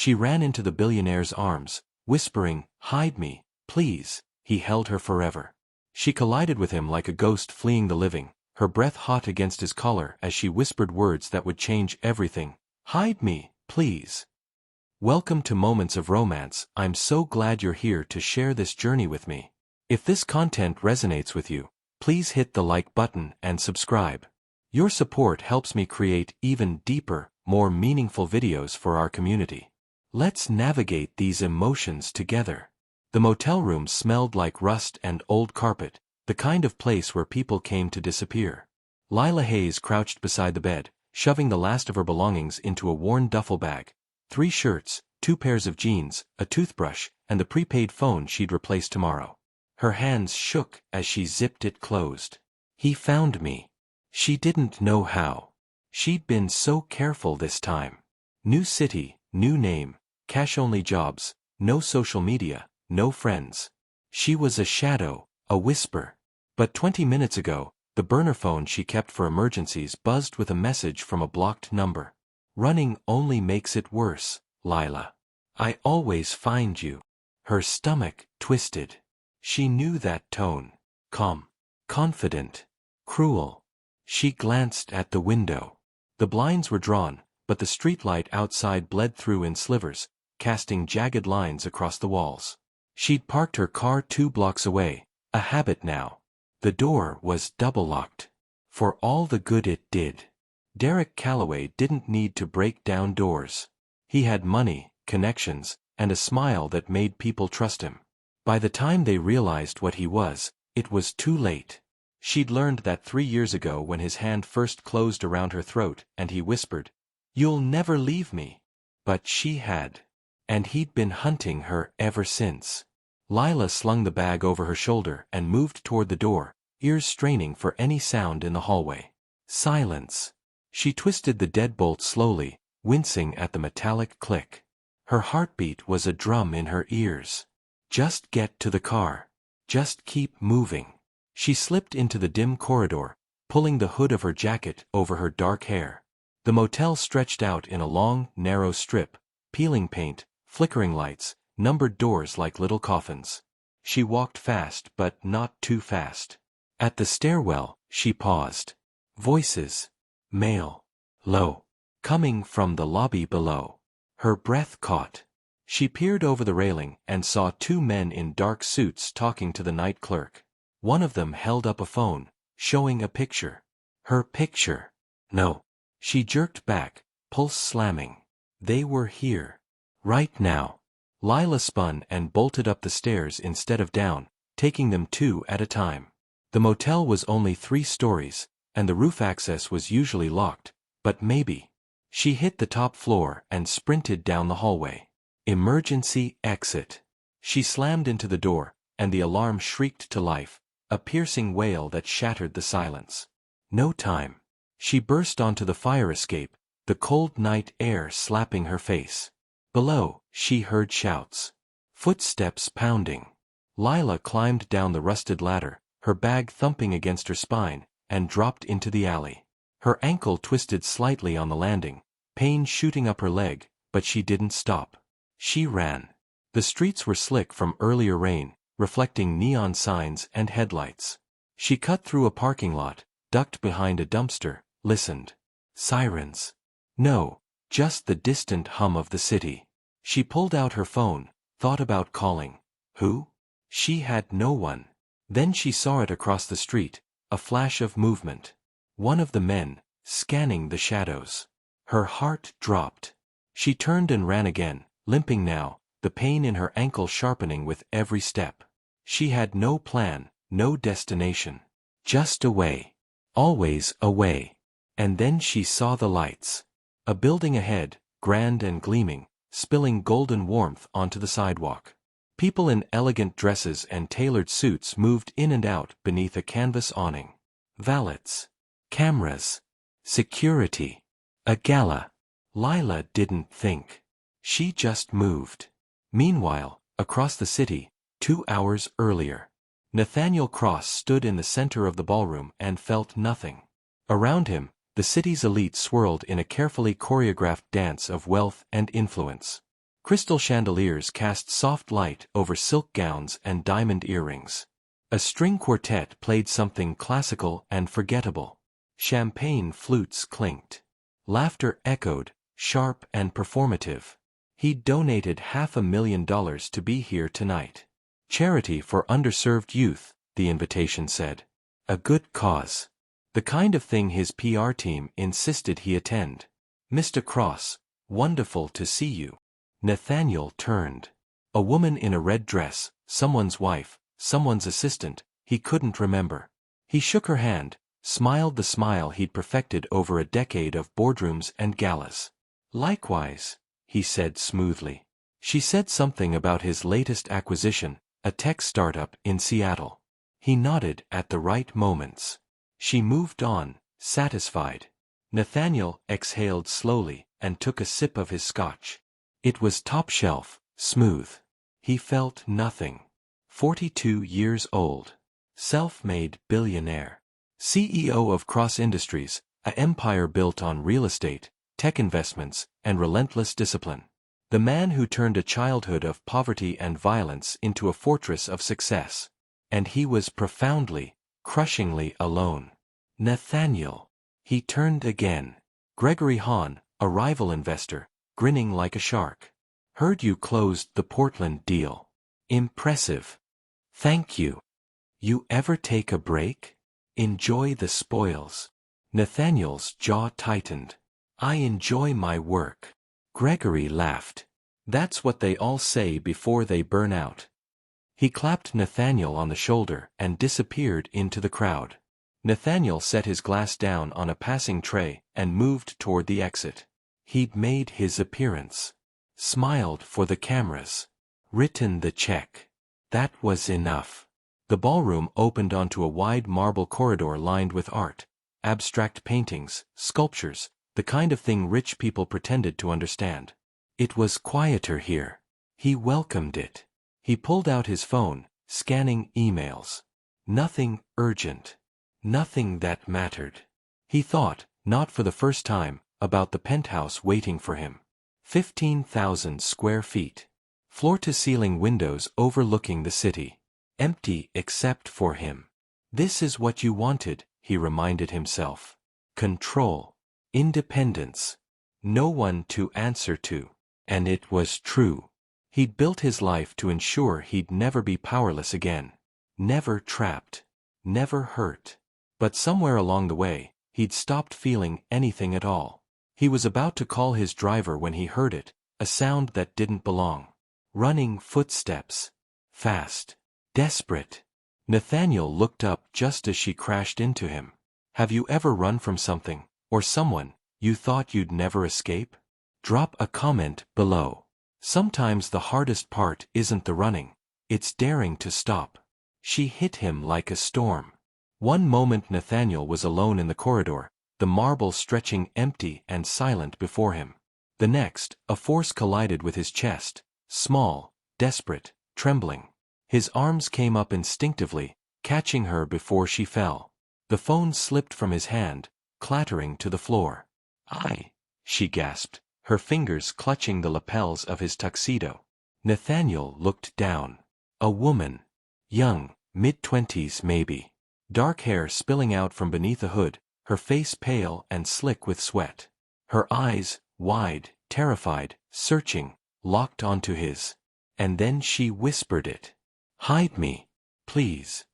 She ran into the billionaire's arms, whispering, "Hide me, please." He held her forever. She collided with him like a ghost fleeing the living, her breath hot against his collar as she whispered words that would change everything. "Hide me, please." Welcome to Moments of Romance. I'm so glad you're here to share this journey with me. If this content resonates with you, please hit the like button and subscribe. Your support helps me create even deeper, more meaningful videos for our community. Let's navigate these emotions together. The motel room smelled like rust and old carpet, the kind of place where people came to disappear. Lila Hayes crouched beside the bed, shoving the last of her belongings into a worn duffel bag. 3 shirts, 2 pairs of jeans, a toothbrush, and the prepaid phone she'd replace tomorrow. Her hands shook as she zipped it closed. He found me. She didn't know how. She'd been so careful this time. New city, new name, cash-only jobs, no social media, no friends. She was a shadow, a whisper. But 20 minutes ago, the burner phone she kept for emergencies buzzed with a message from a blocked number. "Running only makes it worse, Lila. I always find you." Her stomach twisted. She knew that tone. Calm, confident, cruel. She glanced at the window. The blinds were drawn, but the streetlight outside bled through in slivers, casting jagged lines across the walls. She'd parked her car 2 blocks away, a habit now. The door was double-locked. For all the good it did. Derek Calloway didn't need to break down doors. He had money, connections, and a smile that made people trust him. By the time they realized what he was, it was too late. She'd learned that 3 years ago when his hand first closed around her throat and he whispered, "You'll never leave me." But she had. And he'd been hunting her ever since. Lila slung the bag over her shoulder and moved toward the door, ears straining for any sound in the hallway. Silence. She twisted the deadbolt slowly, wincing at the metallic click. Her heartbeat was a drum in her ears. Just get to the car. Just keep moving. She slipped into the dim corridor, pulling the hood of her jacket over her dark hair. The motel stretched out in a long, narrow strip, peeling paint, flickering lights, numbered doors like little coffins. She walked fast but not too fast. At the stairwell, she paused. Voices. Male. Low. Coming from the lobby below. Her breath caught. She peered over the railing and saw 2 men in dark suits talking to the night clerk. One of them held up a phone, showing a picture. Her picture. No. She jerked back, pulse slamming. They were here. Right now. Lila spun and bolted up the stairs instead of down, taking them 2 at a time. The motel was only 3 stories, and the roof access was usually locked, but maybe. She hit the top floor and sprinted down the hallway. Emergency exit. She slammed into the door, and the alarm shrieked to life, a piercing wail that shattered the silence. No time. She burst onto the fire escape, the cold night air slapping her face. Below, she heard shouts. Footsteps pounding. Lila climbed down the rusted ladder, her bag thumping against her spine, and dropped into the alley. Her ankle twisted slightly on the landing, pain shooting up her leg, but she didn't stop. She ran. The streets were slick from earlier rain, reflecting neon signs and headlights. She cut through a parking lot, ducked behind a dumpster, listened. Sirens. No, just the distant hum of the city. She pulled out her phone, thought about calling. Who? She had no one. Then she saw it across the street, a flash of movement. One of the men, scanning the shadows. Her heart dropped. She turned and ran again, limping now, the pain in her ankle sharpening with every step. She had no plan, no destination. Just away. Always away. And then she saw the lights. A building ahead, grand and gleaming, spilling golden warmth onto the sidewalk. People in elegant dresses and tailored suits moved in and out beneath a canvas awning. Valets. Cameras. Security. A gala. Lila didn't think. She just moved. Meanwhile, across the city, 2 hours earlier, Nathaniel Cross stood in the center of the ballroom and felt nothing. Around him, the city's elite swirled in a carefully choreographed dance of wealth and influence. Crystal chandeliers cast soft light over silk gowns and diamond earrings. A string quartet played something classical and forgettable. Champagne flutes clinked. Laughter echoed, sharp and performative. He'd donated $500,000 to be here tonight. Charity for underserved youth, the invitation said. A good cause. The kind of thing his PR team insisted he attend. Mr. Cross, wonderful to see you. Nathaniel turned. A woman in a red dress, someone's wife, someone's assistant, he couldn't remember. He shook her hand, smiled the smile he'd perfected over a decade of boardrooms and galas. Likewise, he said smoothly. She said something about his latest acquisition, a tech startup in Seattle. He nodded at the right moments. She moved on, satisfied. Nathaniel exhaled slowly and took a sip of his scotch. It was top shelf, smooth. He felt nothing. 42 years old. Self-made billionaire. CEO of Cross Industries, an empire built on real estate, tech investments, and relentless discipline. The man who turned a childhood of poverty and violence into a fortress of success. And he was profoundly, crushingly alone. Nathaniel. He turned again. Gregory Hahn, a rival investor, grinning like a shark. Heard you closed the Portland deal. Impressive. Thank you. You ever take a break? Enjoy the spoils. Nathaniel's jaw tightened. I enjoy my work. Gregory laughed. That's what they all say before they burn out. He clapped Nathaniel on the shoulder and disappeared into the crowd. Nathaniel set his glass down on a passing tray and moved toward the exit. He'd made his appearance. Smiled for the cameras. Written the check. That was enough. The ballroom opened onto a wide marble corridor lined with art, abstract paintings, sculptures, the kind of thing rich people pretended to understand. It was quieter here. He welcomed it. He pulled out his phone, scanning emails. Nothing urgent. Nothing that mattered. He thought, not for the first time, about the penthouse waiting for him. 15,000 square feet. Floor-to-ceiling windows overlooking the city. Empty except for him. This is what you wanted, he reminded himself. Control. Independence. No one to answer to. And it was true. He'd built his life to ensure he'd never be powerless again. Never trapped. Never hurt. But somewhere along the way, he'd stopped feeling anything at all. He was about to call his driver when he heard it, a sound that didn't belong. Running footsteps. Fast. Desperate. Nathaniel looked up just as she crashed into him. Have you ever run from something, or someone, you thought you'd never escape? Drop a comment below. Sometimes the hardest part isn't the running, it's daring to stop. She hit him like a storm. One moment Nathaniel was alone in the corridor, the marble stretching empty and silent before him. The next, a force collided with his chest, small, desperate, trembling. His arms came up instinctively, catching her before she fell. The phone slipped from his hand, clattering to the floor. She gasped, her fingers clutching the lapels of his tuxedo. Nathaniel looked down. A woman. Young, mid-20s maybe. Dark hair spilling out from beneath a hood, her face pale and slick with sweat. Her eyes, wide, terrified, searching, locked onto his. And then she whispered it. Hide me, please.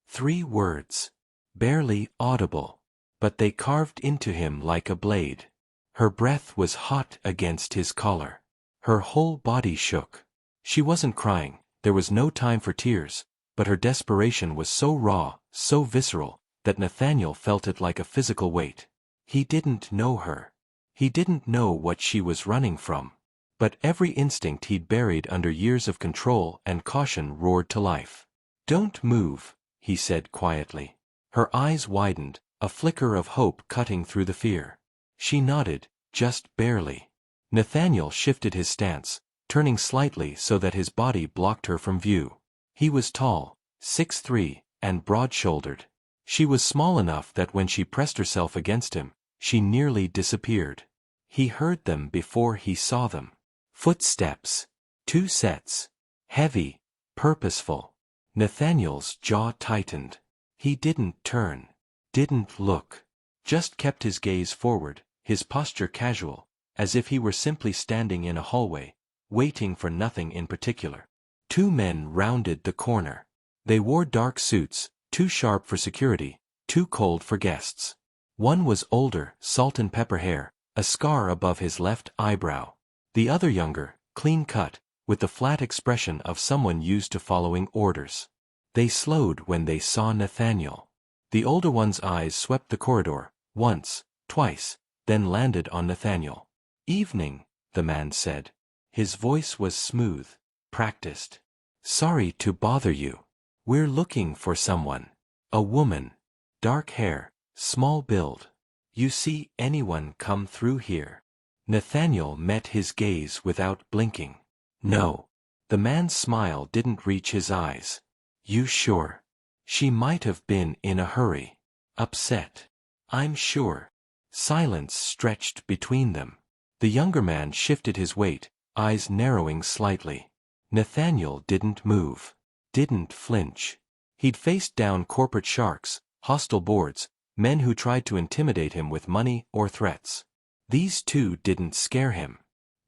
3 words. Barely audible. But they carved into him like a blade. Her breath was hot against his collar. Her whole body shook. She wasn't crying, there was no time for tears, but her desperation was so raw, so visceral, that Nathaniel felt it like a physical weight. He didn't know her. He didn't know what she was running from. But every instinct he'd buried under years of control and caution roared to life. Don't move, he said quietly. Her eyes widened, a flicker of hope cutting through the fear. She nodded, just barely. Nathaniel shifted his stance, turning slightly so that his body blocked her from view. He was tall, 6'3", and broad-shouldered. She was small enough that when she pressed herself against him, she nearly disappeared. He heard them before he saw them. Footsteps. 2 sets. Heavy, purposeful. Nathaniel's jaw tightened. He didn't turn. Didn't look. Just kept his gaze forward, his posture casual, as if he were simply standing in a hallway, waiting for nothing in particular. 2 men rounded the corner. They wore dark suits, too sharp for security, too cold for guests. One was older, salt and pepper hair, a scar above his left eyebrow. The other younger, clean-cut, with the flat expression of someone used to following orders. They slowed when they saw Nathaniel. The older one's eyes swept the corridor, once, twice, then landed on Nathaniel. "Evening," the man said. His voice was smooth, practiced. "Sorry to bother you. We're looking for someone. A woman. Dark hair, small build. You see anyone come through here?" Nathaniel met his gaze without blinking. "No." The man's smile didn't reach his eyes. "You sure? She might have been in a hurry. Upset." "I'm sure." Silence stretched between them. The younger man shifted his weight, eyes narrowing slightly. Nathaniel didn't move. Didn't flinch. He'd faced down corporate sharks, hostile boards, men who tried to intimidate him with money or threats. These 2 didn't scare him.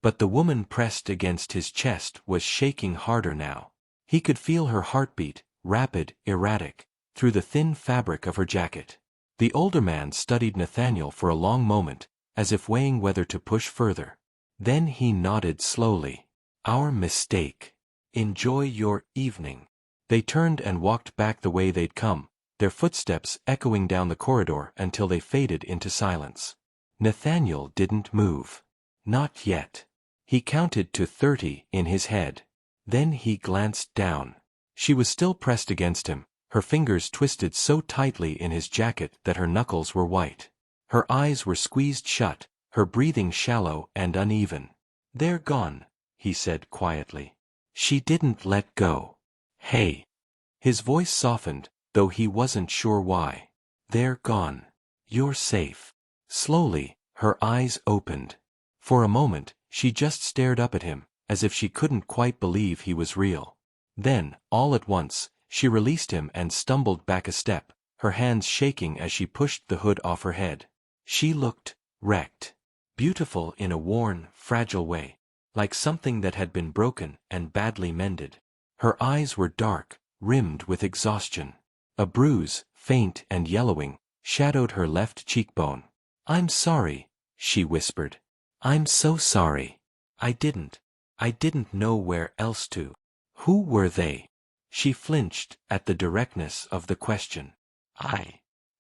But the woman pressed against his chest was shaking harder now. He could feel her heartbeat, rapid, erratic, through the thin fabric of her jacket. The older man studied Nathaniel for a long moment, as if weighing whether to push further. Then he nodded slowly. "Our mistake. Enjoy your evening." They turned and walked back the way they'd come, their footsteps echoing down the corridor until they faded into silence. Nathaniel didn't move. Not yet. He counted to 30 in his head. Then he glanced down. She was still pressed against him, her fingers twisted so tightly in his jacket that her knuckles were white. Her eyes were squeezed shut, her breathing shallow and uneven. "They're gone," he said quietly. She didn't let go. "Hey." His voice softened, though he wasn't sure why. "They're gone. You're safe." Slowly, her eyes opened. For a moment, she just stared up at him, as if she couldn't quite believe he was real. Then, all at once, she released him and stumbled back a step, her hands shaking as she pushed the hood off her head. She looked wrecked. Beautiful in a worn, fragile way, like something that had been broken and badly mended. Her eyes were dark, rimmed with exhaustion. A bruise, faint and yellowing, shadowed her left cheekbone. "I'm sorry," she whispered. "I'm so sorry. I didn't know where else to." "Who were they?" She flinched at the directness of the question.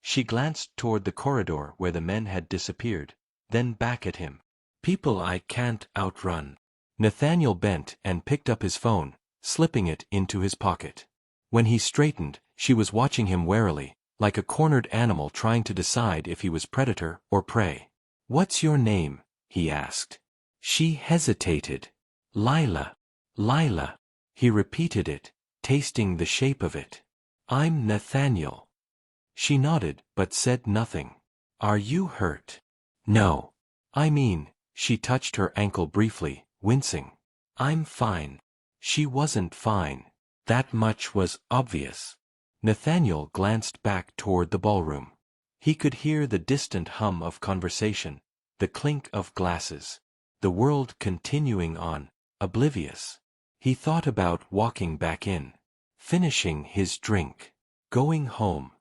She glanced toward the corridor where the men had disappeared, then back at him. "People I can't outrun." Nathaniel bent and picked up his phone, slipping it into his pocket. When he straightened, she was watching him warily, like a cornered animal trying to decide if he was predator or prey. "What's your name?" he asked. She hesitated. "Lila." "Lila." He repeated it, tasting the shape of it. "I'm Nathaniel." She nodded, but said nothing. "Are you hurt?" "No. I mean," she touched her ankle briefly, wincing. "I'm fine." She wasn't fine. That much was obvious. Nathaniel glanced back toward the ballroom. He could hear the distant hum of conversation, the clink of glasses. The world continuing on, oblivious. He thought about walking back in, finishing his drink, going home.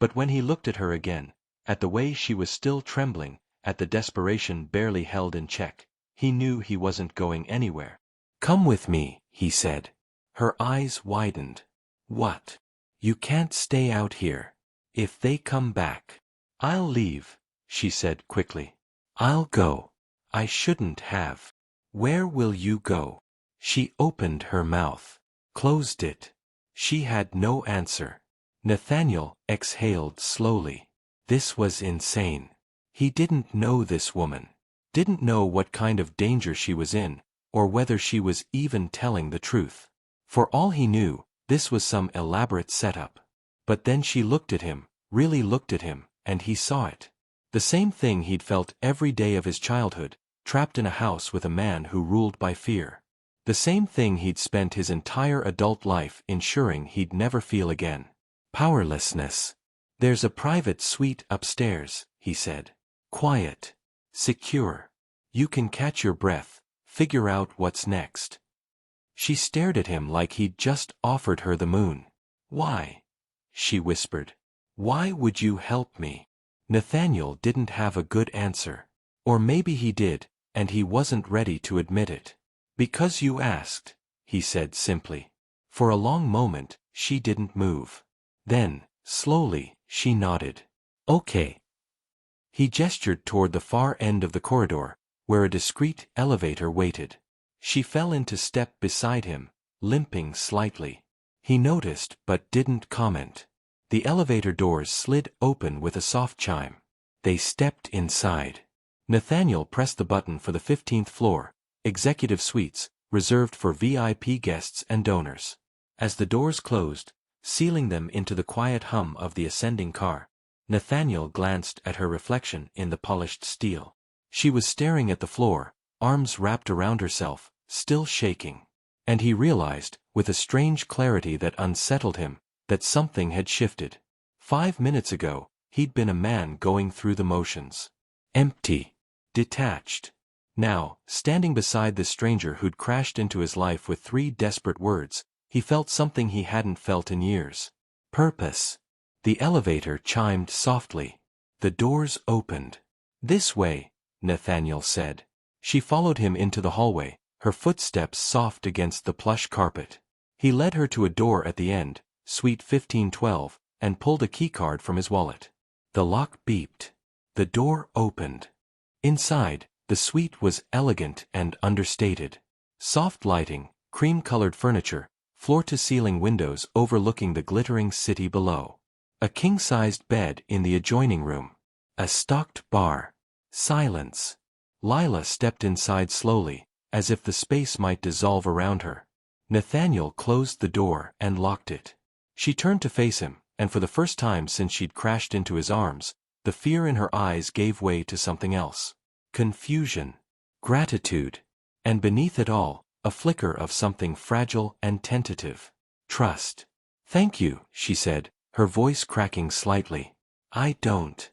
But when he looked at her again, at the way she was still trembling, at the desperation barely held in check, he knew he wasn't going anywhere. "Come with me," he said. Her eyes widened. "What? You can't stay out here. If they come back." "I'll leave," she said quickly. "I'll go." "I shouldn't have." "Where will you go?" She opened her mouth, closed it. She had no answer. Nathaniel exhaled slowly. This was insane. He didn't know this woman. Didn't know what kind of danger she was in, or whether she was even telling the truth. For all he knew, this was some elaborate setup. But then she looked at him, really looked at him, and he saw it. The same thing he'd felt every day of his childhood, trapped in a house with a man who ruled by fear. The same thing he'd spent his entire adult life ensuring he'd never feel again. Powerlessness. There's a private suite upstairs, he said. Quiet. Secure. You can catch your breath, figure out what's next. She stared at him like he'd just offered her the moon. Why? She whispered. Why would you help me? Nathaniel didn't have a good answer. Or maybe he did, and he wasn't ready to admit it. Because you asked, he said simply. For a long moment, she didn't move. Then, slowly, she nodded. Okay. He gestured toward the far end of the corridor, where a discreet elevator waited. She fell into step beside him, limping slightly. He noticed but didn't comment. The elevator doors slid open with a soft chime. They stepped inside. Nathaniel pressed the button for the 15th floor, executive suites, reserved for VIP guests and donors. As the doors closed, sealing them into the quiet hum of the ascending car, Nathaniel glanced at her reflection in the polished steel. She was staring at the floor, arms wrapped around herself, still shaking. And he realized, with a strange clarity that unsettled him, that something had shifted. 5 minutes ago, he'd been a man going through the motions. Empty. Detached. Now, standing beside this stranger who'd crashed into his life with 3 desperate words, he felt something he hadn't felt in years. Purpose. The elevator chimed softly. The doors opened. This way, Nathaniel said. She followed him into the hallway, her footsteps soft against the plush carpet. He led her to a door at the end, suite 1512, and pulled a keycard from his wallet. The lock beeped. The door opened. Inside, the suite was elegant and understated. Soft lighting, cream-colored furniture, floor-to-ceiling windows overlooking the glittering city below. A king-sized bed in the adjoining room. A stocked bar. Silence. Lila stepped inside slowly, as if the space might dissolve around her. Nathaniel closed the door and locked it. She turned to face him, and for the first time since she'd crashed into his arms, the fear in her eyes gave way to something else. Confusion. Gratitude. And beneath it all, a flicker of something fragile and tentative. Trust. Thank you, she said, her voice cracking slightly. I don't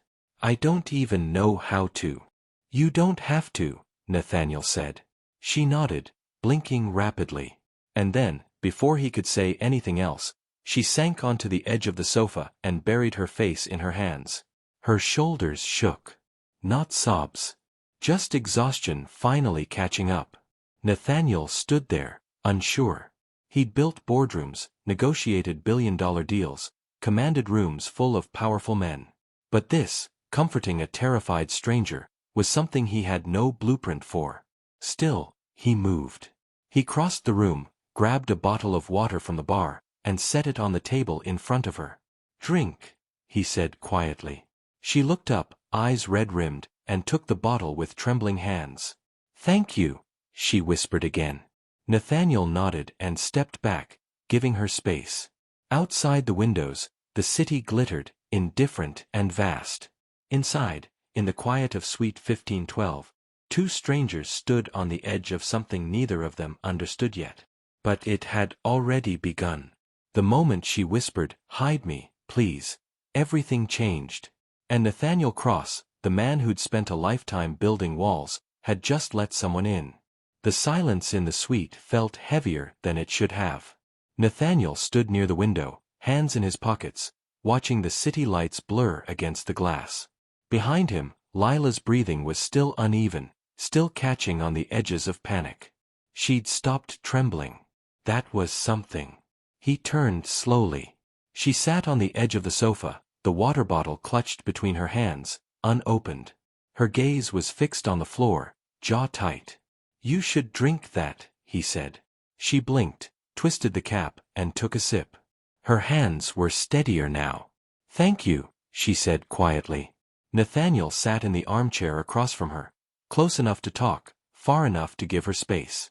even know how to. You don't have to, Nathaniel said. She nodded, blinking rapidly. And then, before he could say anything else, she sank onto the edge of the sofa and buried her face in her hands. Her shoulders shook. Not sobs. Just exhaustion finally catching up. Nathaniel stood there, unsure. He'd built boardrooms, negotiated billion-dollar deals, commanded rooms full of powerful men. But this, comforting a terrified stranger, was something he had no blueprint for. Still, he moved. He crossed the room, grabbed a bottle of water from the bar, and set it on the table in front of her. Drink, he said quietly. She looked up, eyes red-rimmed, and took the bottle with trembling hands. Thank you, she whispered again. Nathaniel nodded and stepped back, giving her space. Outside the windows, the city glittered, indifferent and vast. Inside, in the quiet of suite 1512, 2 strangers stood on the edge of something neither of them understood yet. But it had already begun. The moment she whispered, "Hide me, please," everything changed. And Nathaniel Cross, the man who'd spent a lifetime building walls, had just let someone in. The silence in the suite felt heavier than it should have. Nathaniel stood near the window, hands in his pockets, watching the city lights blur against the glass. Behind him, Lila's breathing was still uneven, still catching on the edges of panic. She'd stopped trembling. That was something. He turned slowly. She sat on the edge of the sofa, the water bottle clutched between her hands, unopened. Her gaze was fixed on the floor, jaw tight. You should drink that, he said. She blinked, twisted the cap, and took a sip. Her hands were steadier now. Thank you, she said quietly. Nathaniel sat in the armchair across from her, close enough to talk, far enough to give her space.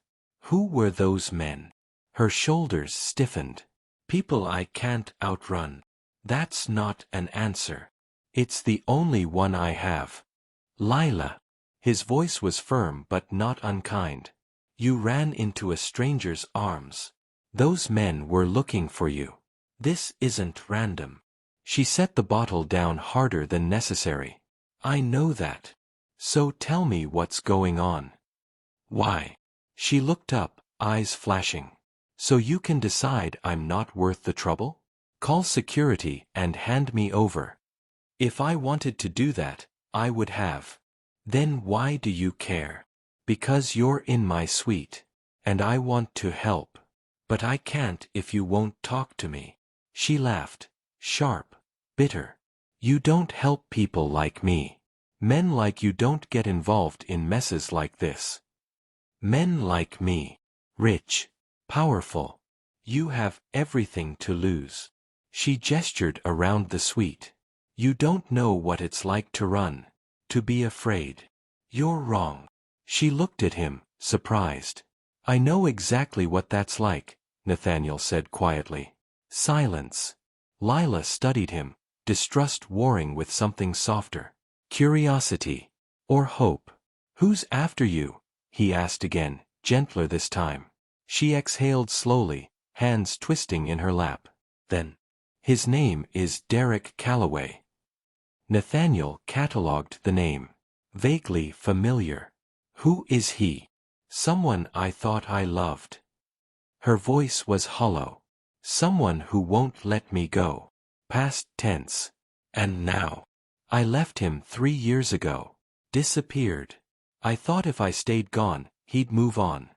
Who were those men? Her shoulders stiffened. People I can't outrun. That's not an answer. It's the only one I have. Lila. His voice was firm but not unkind. You ran into a stranger's arms. Those men were looking for you. This isn't random. She set the bottle down harder than necessary. I know that. So tell me what's going on. Why? She looked up, eyes flashing. So you can decide I'm not worth the trouble? Call security and hand me over. If I wanted to do that, I would have. Then why do you care? Because you're in my suite. And I want to help. But I can't if you won't talk to me. She laughed, sharp, bitter. You don't help people like me. Men like you don't get involved in messes like this. Men like me. Rich. Powerful. You have everything to lose. She gestured around the suite. You don't know what it's like to run. To be afraid. You're wrong. She looked at him, surprised. I know exactly what that's like, Nathaniel said quietly. Silence. Lila studied him, distrust warring with something softer. Curiosity. Or hope. Who's after you? He asked again, gentler this time. She exhaled slowly, hands twisting in her lap. Then. His name is Derek Calloway. Nathaniel catalogued the name. Vaguely familiar. Who is he? Someone I thought I loved. Her voice was hollow. Someone who won't let me go. Past tense. And now. I left him 3 years ago. Disappeared. I thought if I stayed gone, he'd move on.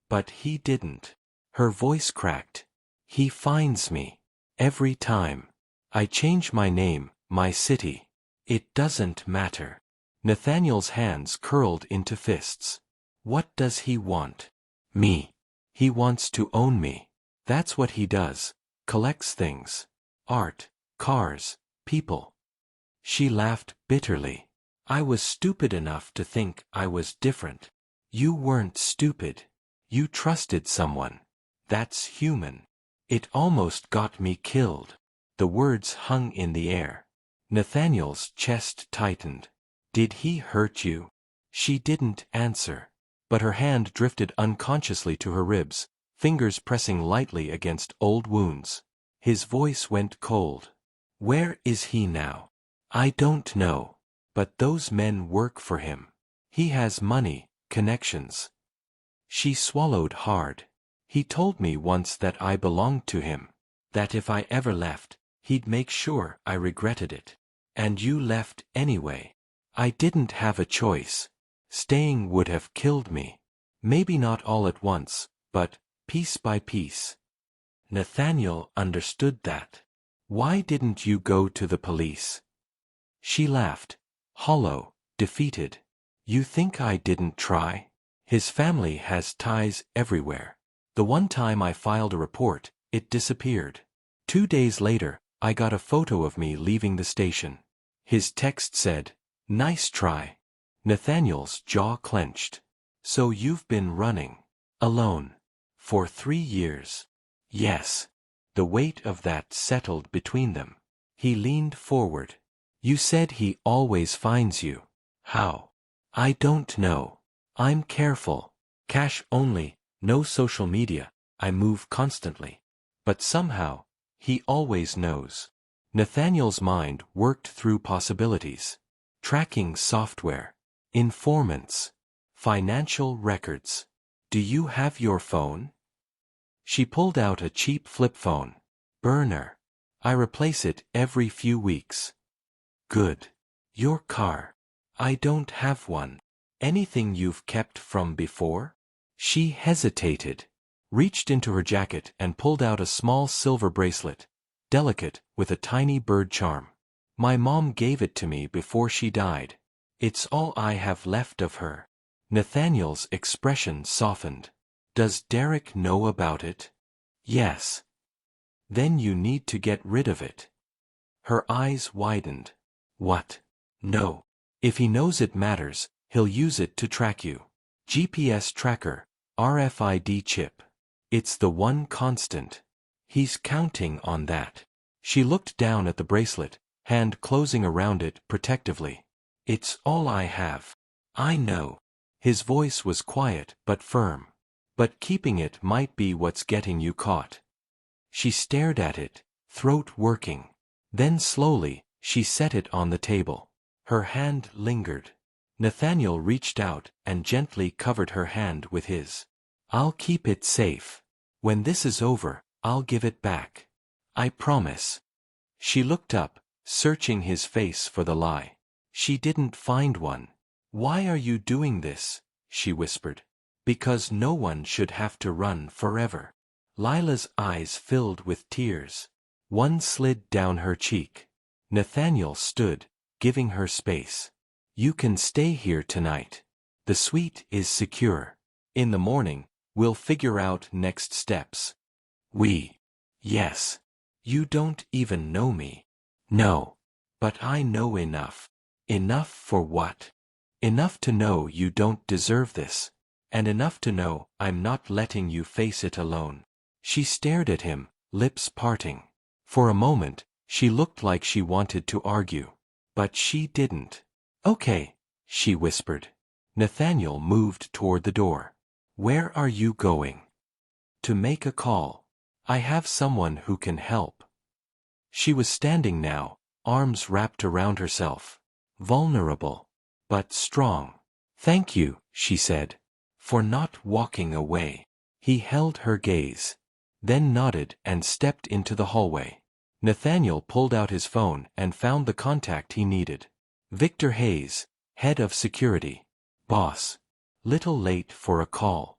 But he didn't. Her voice cracked. He finds me. Every time. I change my name, my city. It doesn't matter. Nathaniel's hands curled into fists. What does he want? Me. He wants to own me. That's what he does. Collects things. Art, cars, people. She laughed bitterly. I was stupid enough to think I was different. You weren't stupid. You trusted someone. That's human. It almost got me killed. The words hung in the air. Nathaniel's chest tightened. Did he hurt you? She didn't answer. But her hand drifted unconsciously to her ribs, fingers pressing lightly against old wounds. His voice went cold. Where is he now? I don't know. But those men work for him. He has money, connections. She swallowed hard. He told me once that I belonged to him. That if I ever left, he'd make sure I regretted it. And you left anyway. I didn't have a choice. Staying would have killed me. Maybe not all at once, but piece by piece. Nathaniel understood that. Why didn't you go to the police? She laughed, hollow, defeated. You think I didn't try? His family has ties everywhere. The one time I filed a report, it disappeared. 2 days later, I got a photo of me leaving the station. His text said, "Nice try." Nathaniel's jaw clenched. So you've been running. Alone. For 3 years. Yes. The weight of that settled between them. He leaned forward. You said he always finds you. How? I don't know. I'm careful. Cash only, no social media, I move constantly. But somehow, he always knows. Nathaniel's mind worked through possibilities. Tracking software. Informants. Financial records. Do you have your phone? She pulled out a cheap flip phone. Burner. I replace it every few weeks. Good. Your car. I don't have one. Anything you've kept from before? She hesitated, reached into her jacket and pulled out a small silver bracelet, delicate, with a tiny bird charm. My mom gave it to me before she died. It's all I have left of her. Nathaniel's expression softened. Does Derek know about it? Yes. Then you need to get rid of it. Her eyes widened. What? No. If he knows it matters, he'll use it to track you. GPS tracker, RFID chip. It's the one constant. He's counting on that. She looked down at the bracelet, hand closing around it protectively. It's all I have. I know. His voice was quiet but firm. But keeping it might be what's getting you caught. She stared at it, throat working. Then slowly, she set it on the table. Her hand lingered. Nathaniel reached out and gently covered her hand with his. I'll keep it safe. When this is over, I'll give it back. I promise. She looked up, searching his face for the lie. She didn't find one. Why are you doing this? She whispered. Because no one should have to run forever. Lila's eyes filled with tears. One slid down her cheek. Nathaniel stood, giving her space. You can stay here tonight. The suite is secure. In the morning, we'll figure out next steps. Yes. You don't even know me. No. But I know enough. Enough for what? Enough to know you don't deserve this. And enough to know I'm not letting you face it alone. She stared at him, lips parting. For a moment, she looked like she wanted to argue. But she didn't. Okay, she whispered. Nathaniel moved toward the door. Where are you going? To make a call. I have someone who can help. She was standing now, arms wrapped around herself. Vulnerable. But strong. Thank you, she said. For not walking away. He held her gaze. Then nodded and stepped into the hallway. Nathaniel pulled out his phone and found the contact he needed. Victor Hayes, head of security. Boss. Little late for a call.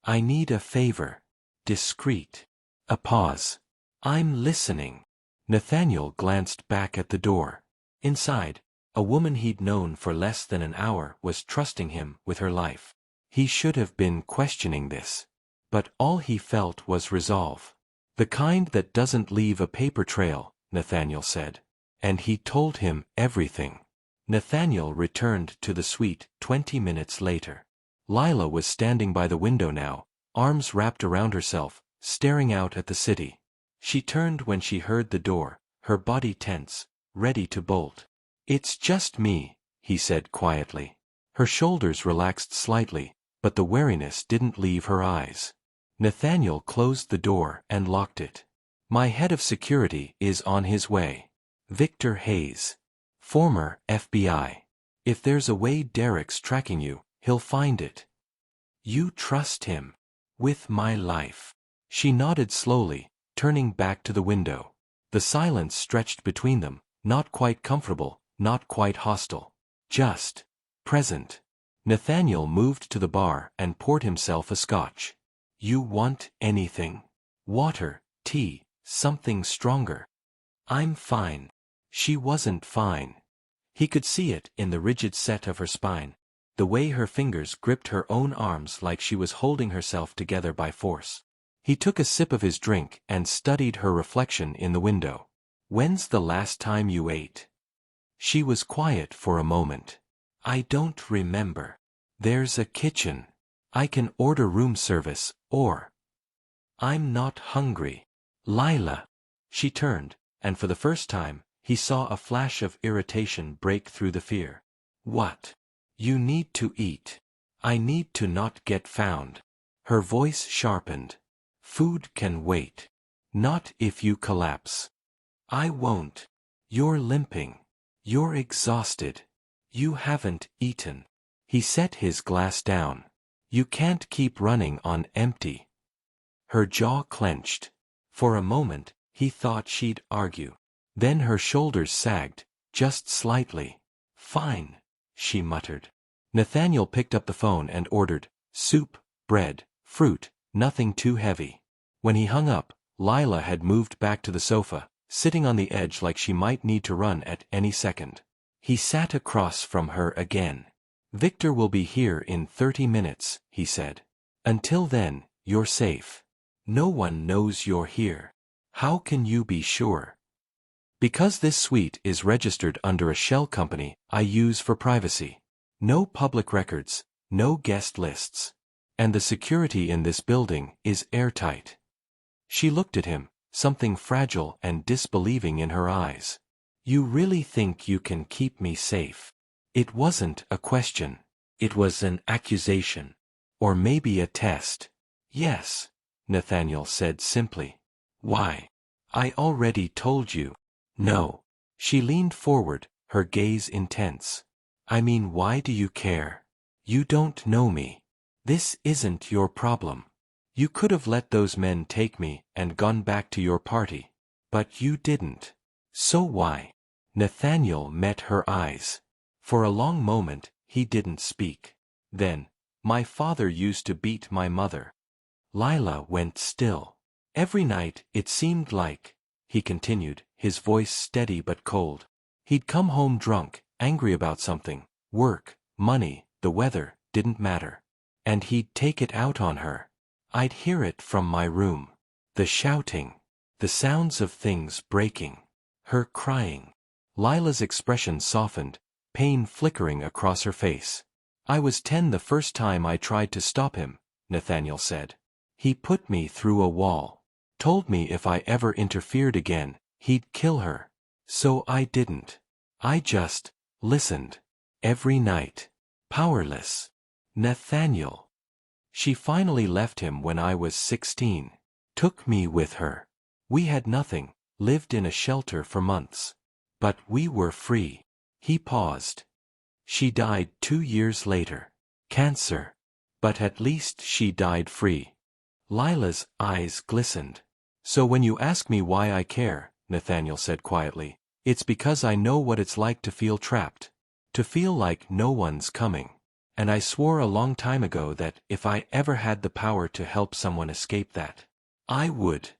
I need a favor. Discreet. A pause. I'm listening. Nathaniel glanced back at the door. Inside, a woman he'd known for less than an hour was trusting him with her life. He should have been questioning this. But all he felt was resolve. The kind that doesn't leave a paper trail, Nathaniel said. And he told him everything. Nathaniel returned to the suite 20 minutes later. Lila was standing by the window now, arms wrapped around herself, staring out at the city. She turned when she heard the door, her body tense, ready to bolt. It's just me, he said quietly. Her shoulders relaxed slightly, but the wariness didn't leave her eyes. Nathaniel closed the door and locked it. My head of security is on his way. Victor Hayes. Former FBI. If there's a way Derek's tracking you, he'll find it. You trust him. With my life. She nodded slowly, turning back to the window. The silence stretched between them, not quite comfortable, not quite hostile. Just present. Nathaniel moved to the bar and poured himself a scotch. You want anything? Water, tea, something stronger. I'm fine. She wasn't fine. He could see it in the rigid set of her spine, the way her fingers gripped her own arms like she was holding herself together by force. He took a sip of his drink and studied her reflection in the window. When's the last time you ate? She was quiet for a moment. I don't remember. There's a kitchen. I can order room service, or... I'm not hungry. Lila. She turned, and for the first time, he saw a flash of irritation break through the fear. What? You need to eat. I need to not get found. Her voice sharpened. Food can wait. Not if you collapse. I won't. You're limping. You're exhausted. You haven't eaten. He set his glass down. You can't keep running on empty. Her jaw clenched. For a moment, he thought she'd argue. Then her shoulders sagged, just slightly. Fine, she muttered. Nathaniel picked up the phone and ordered soup, bread, fruit, nothing too heavy. When he hung up, Lila had moved back to the sofa, sitting on the edge like she might need to run at any second. He sat across from her again. Victor will be here in 30 minutes, he said. Until then, you're safe. No one knows you're here. How can you be sure? Because this suite is registered under a shell company I use for privacy. No public records, no guest lists. And the security in this building is airtight. She looked at him, something fragile and disbelieving in her eyes. You really think you can keep me safe? It wasn't a question. It was an accusation. Or maybe a test. Yes, Nathaniel said simply. Why? I already told you. No. She leaned forward, her gaze intense. I mean, why do you care? You don't know me. This isn't your problem. You could have let those men take me and gone back to your party. But you didn't. So why? Nathaniel met her eyes. For a long moment, he didn't speak. Then, my father used to beat my mother. Lila went still. Every night, it seemed like, he continued, his voice steady but cold. He'd come home drunk, angry about something, work, money, the weather, didn't matter. And he'd take it out on her. I'd hear it from my room. The shouting. The sounds of things breaking. Her crying. Lila's expression softened, pain flickering across her face. I was 10 the first time I tried to stop him, Nathaniel said. He put me through a wall. Told me if I ever interfered again, he'd kill her. So I didn't. I just listened. Every night. Powerless. Nathaniel. She finally left him when I was 16. Took me with her. We had nothing, lived in a shelter for months. But we were free. He paused. She died 2 years later. Cancer. But at least she died free. Lila's eyes glistened. So when you ask me why I care, Nathaniel said quietly, it's because I know what it's like to feel trapped. To feel like no one's coming. And I swore a long time ago that if I ever had the power to help someone escape that, I would.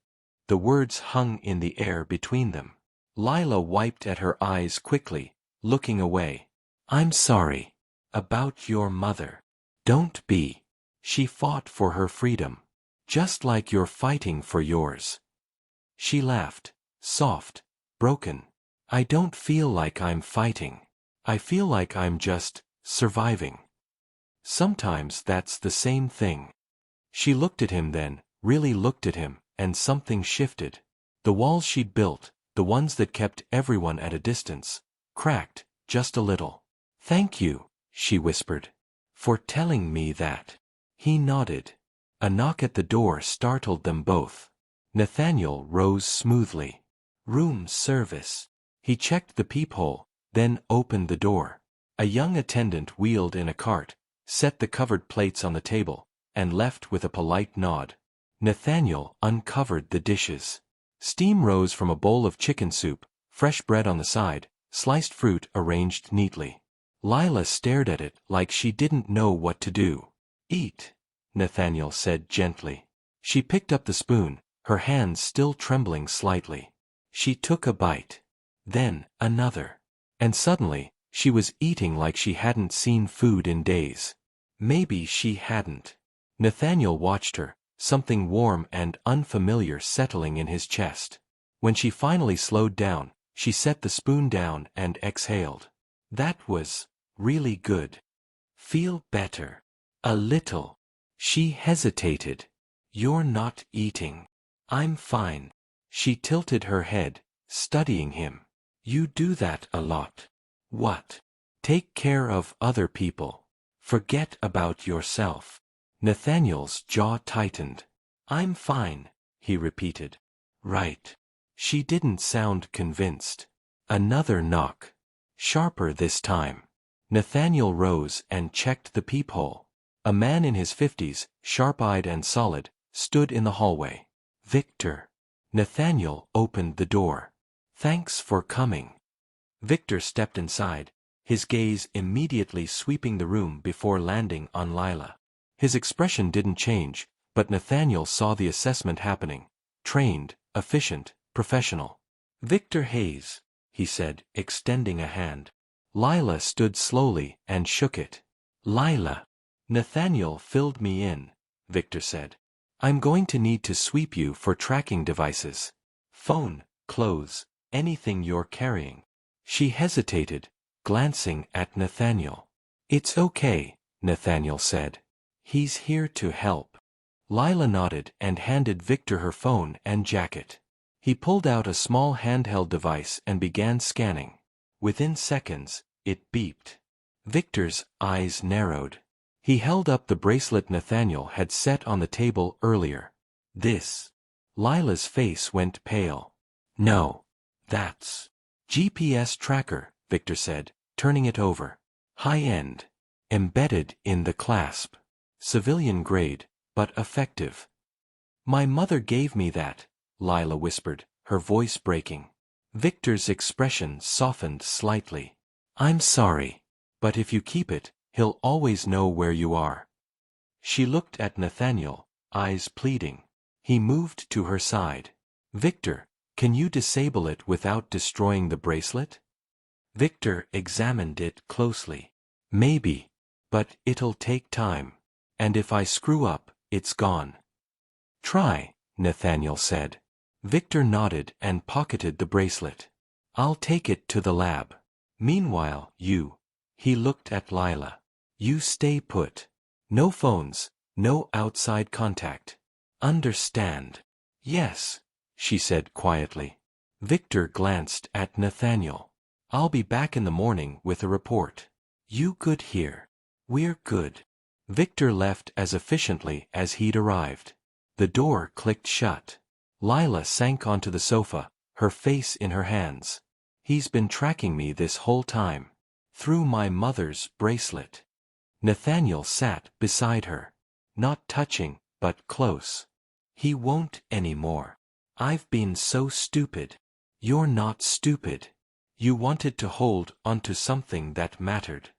The words hung in the air between them. Lila wiped at her eyes quickly, looking away. I'm sorry. About your mother. Don't be. She fought for her freedom. Just like you're fighting for yours. She laughed, soft, broken. I don't feel like I'm fighting. I feel like I'm just surviving. Sometimes that's the same thing. She looked at him then, really looked at him, and something shifted. The walls she'd built, the ones that kept everyone at a distance, cracked, just a little. Thank you, she whispered. For telling me that. He nodded. A knock at the door startled them both. Nathaniel rose smoothly. Room service. He checked the peephole, then opened the door. A young attendant wheeled in a cart, set the covered plates on the table, and left with a polite nod. Nathaniel uncovered the dishes. Steam rose from a bowl of chicken soup, fresh bread on the side, sliced fruit arranged neatly. Lila stared at it like she didn't know what to do. Eat, Nathaniel said gently. She picked up the spoon, her hands still trembling slightly. She took a bite. Then, another. And suddenly, she was eating like she hadn't seen food in days. Maybe she hadn't. Nathaniel watched her, something warm and unfamiliar settling in his chest. When she finally slowed down, she set the spoon down and exhaled. That was really good. Feel better. A little. She hesitated. You're not eating. I'm fine. She tilted her head, studying him. You do that a lot. What? Take care of other people. Forget about yourself. Nathaniel's jaw tightened. I'm fine, he repeated. Right. She didn't sound convinced. Another knock. Sharper this time. Nathaniel rose and checked the peephole. A man in his 50s, sharp-eyed and solid, stood in the hallway. Victor. Nathaniel opened the door. Thanks for coming. Victor stepped inside, his gaze immediately sweeping the room before landing on Lila. His expression didn't change, but Nathaniel saw the assessment happening. Trained, efficient, professional. Victor Hayes, he said, extending a hand. Lila stood slowly and shook it. Lila. Nathaniel filled me in, Victor said. I'm going to need to sweep you for tracking devices. Phone, clothes, anything you're carrying. She hesitated, glancing at Nathaniel. It's okay, Nathaniel said. He's here to help. Lila nodded and handed Victor her phone and jacket. He pulled out a small handheld device and began scanning. Within seconds, it beeped. Victor's eyes narrowed. He held up the bracelet Nathaniel had set on the table earlier. This. Lila's face went pale. No. That's GPS tracker, Victor said, turning it over. High-end. Embedded in the clasp. Civilian grade, but effective. My mother gave me that, Lila whispered, her voice breaking. Victor's expression softened slightly. I'm sorry. But if you keep it, he'll always know where you are. She looked at Nathaniel, eyes pleading. He moved to her side. Victor, can you disable it without destroying the bracelet? Victor examined it closely. Maybe. But it'll take time. And if I screw up, it's gone. Try, Nathaniel said. Victor nodded and pocketed the bracelet. I'll take it to the lab. Meanwhile, you. He looked at Lila. You stay put. No phones, no outside contact. Understand? Yes, she said quietly. Victor glanced at Nathaniel. I'll be back in the morning with a report. You good here? We're good. Victor left as efficiently as he'd arrived. The door clicked shut. Lila sank onto the sofa, her face in her hands. He's been tracking me this whole time. Through my mother's bracelet. Nathaniel sat beside her. Not touching, but close. He won't anymore. I've been so stupid. You're not stupid. You wanted to hold onto something that mattered.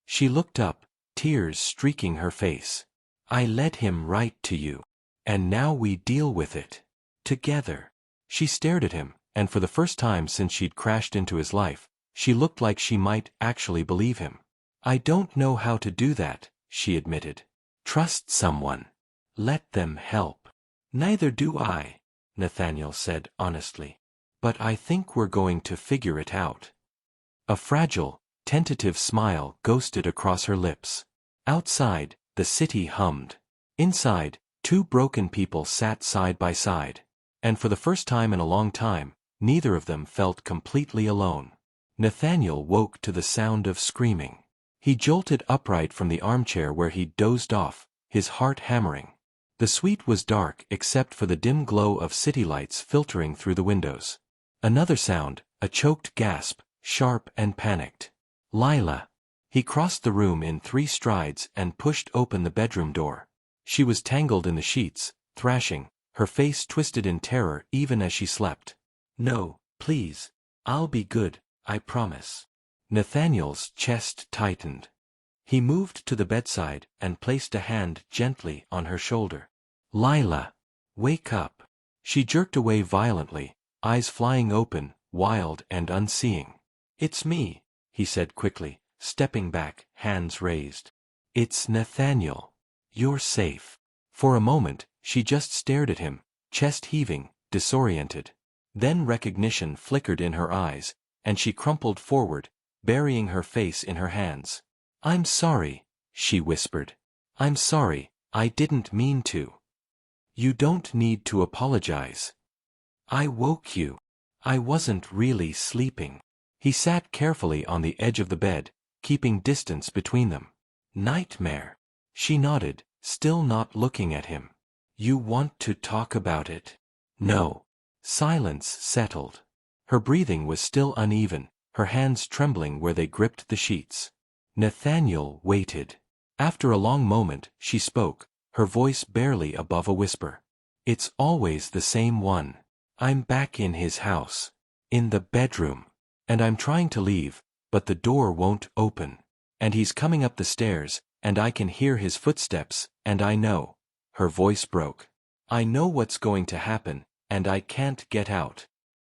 She looked up, tears streaking her face. I led him right to you. And now we deal with it. Together. She stared at him, and for the first time since she'd crashed into his life, she looked like she might actually believe him. I don't know how to do that, she admitted. Trust someone. Let them help. Neither do I, Nathaniel said honestly. But I think we're going to figure it out. A fragile, tentative smile ghosted across her lips. Outside, the city hummed. Inside, two broken people sat side by side. And for the first time in a long time, neither of them felt completely alone. Nathaniel woke to the sound of screaming. He jolted upright from the armchair where he'd dozed off, his heart hammering. The suite was dark except for the dim glow of city lights filtering through the windows. Another sound, a choked gasp, sharp and panicked. Lila. He crossed the room in 3 strides and pushed open the bedroom door. She was tangled in the sheets, thrashing, her face twisted in terror even as she slept. No, please. I'll be good, I promise. Nathaniel's chest tightened. He moved to the bedside and placed a hand gently on her shoulder. Lila. Wake up. She jerked away violently, eyes flying open, wild and unseeing. It's me, he said quickly, stepping back, hands raised. It's Nathaniel. You're safe. For a moment, she just stared at him, chest heaving, disoriented. Then recognition flickered in her eyes, and she crumpled forward, burying her face in her hands. I'm sorry, she whispered. I'm sorry, I didn't mean to. You don't need to apologize. I woke you. I wasn't really sleeping. He sat carefully on the edge of the bed, keeping distance between them. Nightmare. She nodded, still not looking at him. You want to talk about it? No. Silence settled. Her breathing was still uneven, her hands trembling where they gripped the sheets. Nathaniel waited. After a long moment, she spoke, her voice barely above a whisper. It's always the same one. I'm back in his house. In the bedroom. And I'm trying to leave, but the door won't open. And he's coming up the stairs, and I can hear his footsteps, and I know. Her voice broke. I know what's going to happen, and I can't get out.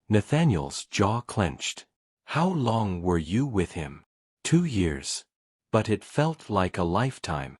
Nathaniel's jaw clenched. How long were you with him? 2 years. But it felt like a lifetime.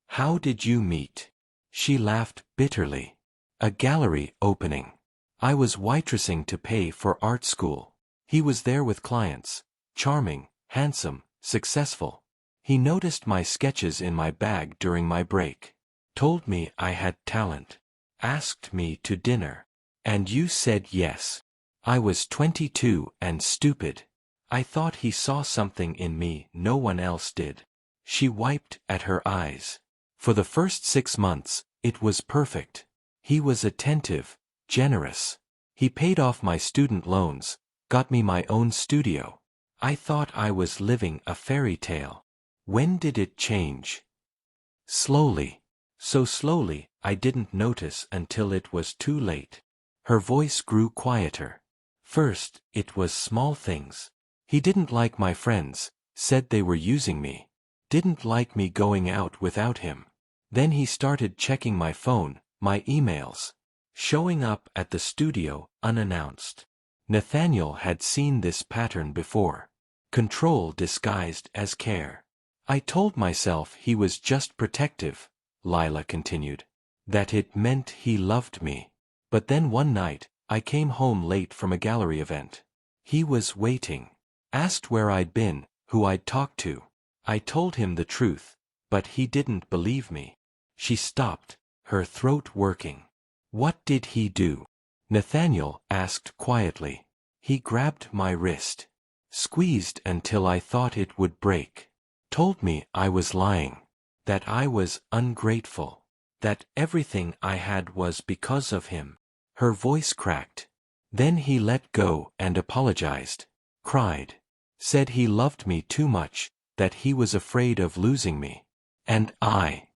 How did you meet? She laughed bitterly. A gallery opening. I was waitressing to pay for art school. He was there with clients. Charming, handsome, successful. He noticed my sketches in my bag during my break. Told me I had talent. Asked me to dinner. And you said yes. I was 22 and stupid. I thought he saw something in me no one else did. She wiped at her eyes. For the first 6 months, it was perfect. He was attentive, generous. He paid off my student loans, got me my own studio. I thought I was living a fairy tale. When did it change? Slowly. So slowly, I didn't notice until it was too late. Her voice grew quieter. First, it was small things. He didn't like my friends, said they were using me. Didn't like me going out without him. Then he started checking my phone, my emails. Showing up at the studio, unannounced. Nathaniel had seen this pattern before. Control disguised as care. I told myself he was just protective, Lila continued. That it meant he loved me. But then one night, I came home late from a gallery event. He was waiting. Asked where I'd been, who I'd talked to. I told him the truth, but he didn't believe me. She stopped, her throat working. What did he do? Nathaniel asked quietly. He grabbed my wrist. Squeezed until I thought it would break. Told me I was lying. That I was ungrateful. That everything I had was because of him. Her voice cracked. Then he let go and apologized. Cried. Said he loved me too much, that he was afraid of losing me. And I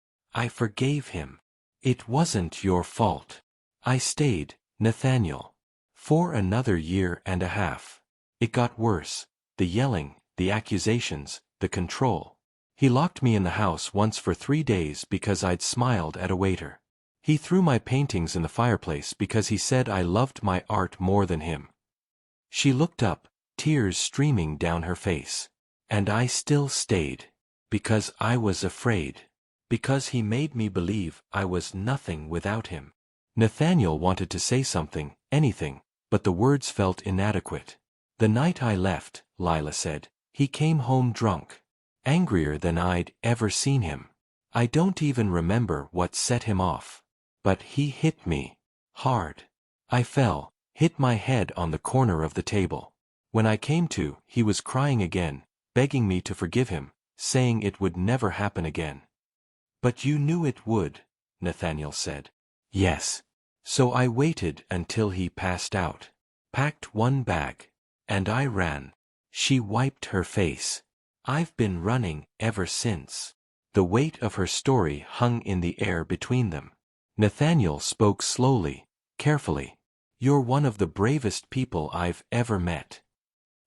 forgave him. It wasn't your fault. I stayed, Nathaniel. For another year and a half. It got worse. The yelling, the accusations, the control. He locked me in the house once for 3 days because I'd smiled at a waiter. He threw my paintings in the fireplace because he said I loved my art more than him. She looked up, tears streaming down her face. And I still stayed. Because I was afraid. Because he made me believe I was nothing without him. Nathaniel wanted to say something, anything, but the words felt inadequate. The night I left, Lila said, he came home drunk. Angrier than I'd ever seen him. I don't even remember what set him off. But he hit me. Hard. I fell, hit my head on the corner of the table. When I came to, he was crying again, begging me to forgive him, saying it would never happen again. But you knew it would, Nathaniel said. Yes. So I waited until he passed out. Packed one bag. And I ran. She wiped her face. I've been running ever since. The weight of her story hung in the air between them. Nathaniel spoke slowly, carefully. You're one of the bravest people I've ever met.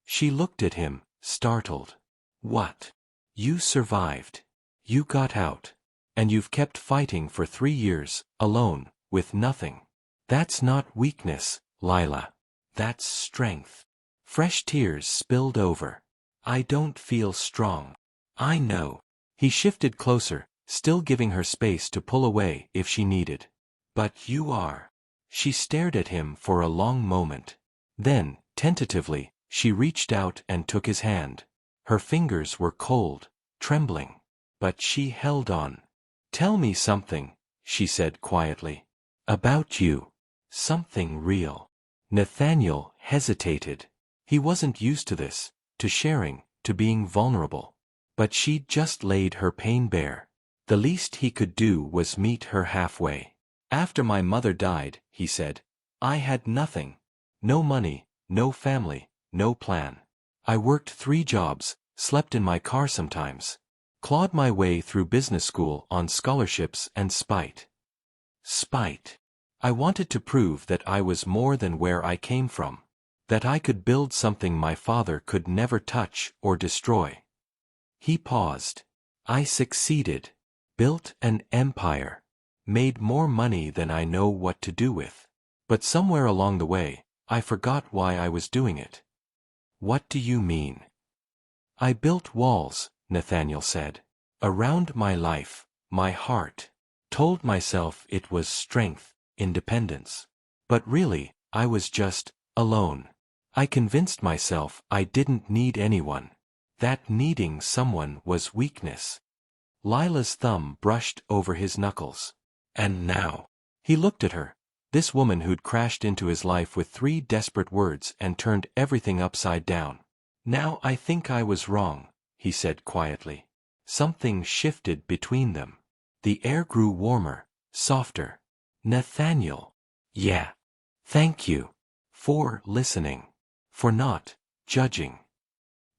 She looked at him, startled. What? You survived. You got out. And you've kept fighting for 3 years, alone, with nothing. That's not weakness, Lila. That's strength. Fresh tears spilled over. I don't feel strong. I know. He shifted closer, still giving her space to pull away if she needed. But you are. She stared at him for a long moment. Then, tentatively, she reached out and took his hand. Her fingers were cold, trembling. But she held on. Tell me something, she said quietly. About you. Something real. Nathaniel hesitated. He wasn't used to this, to sharing, to being vulnerable. But she'd just laid her pain bare. The least he could do was meet her halfway. After my mother died, he said, I had nothing. No money, no family, no plan. I worked 3 jobs, slept in my car sometimes. Clawed my way through business school on scholarships and spite. Spite. I wanted to prove that I was more than where I came from. That I could build something my father could never touch or destroy. He paused. I succeeded. Built an empire. Made more money than I know what to do with. But somewhere along the way, I forgot why I was doing it. What do you mean? I built walls, Nathaniel said. Around my life, my heart. Told myself it was strength, independence. But really, I was just alone. I convinced myself I didn't need anyone. That needing someone was weakness. Lila's thumb brushed over his knuckles. And now. He looked at her, this woman who'd crashed into his life with 3 desperate words and turned everything upside down. Now I think I was wrong, he said quietly. Something shifted between them. The air grew warmer, softer. Nathaniel. Yeah. Thank you. For listening. For not judging.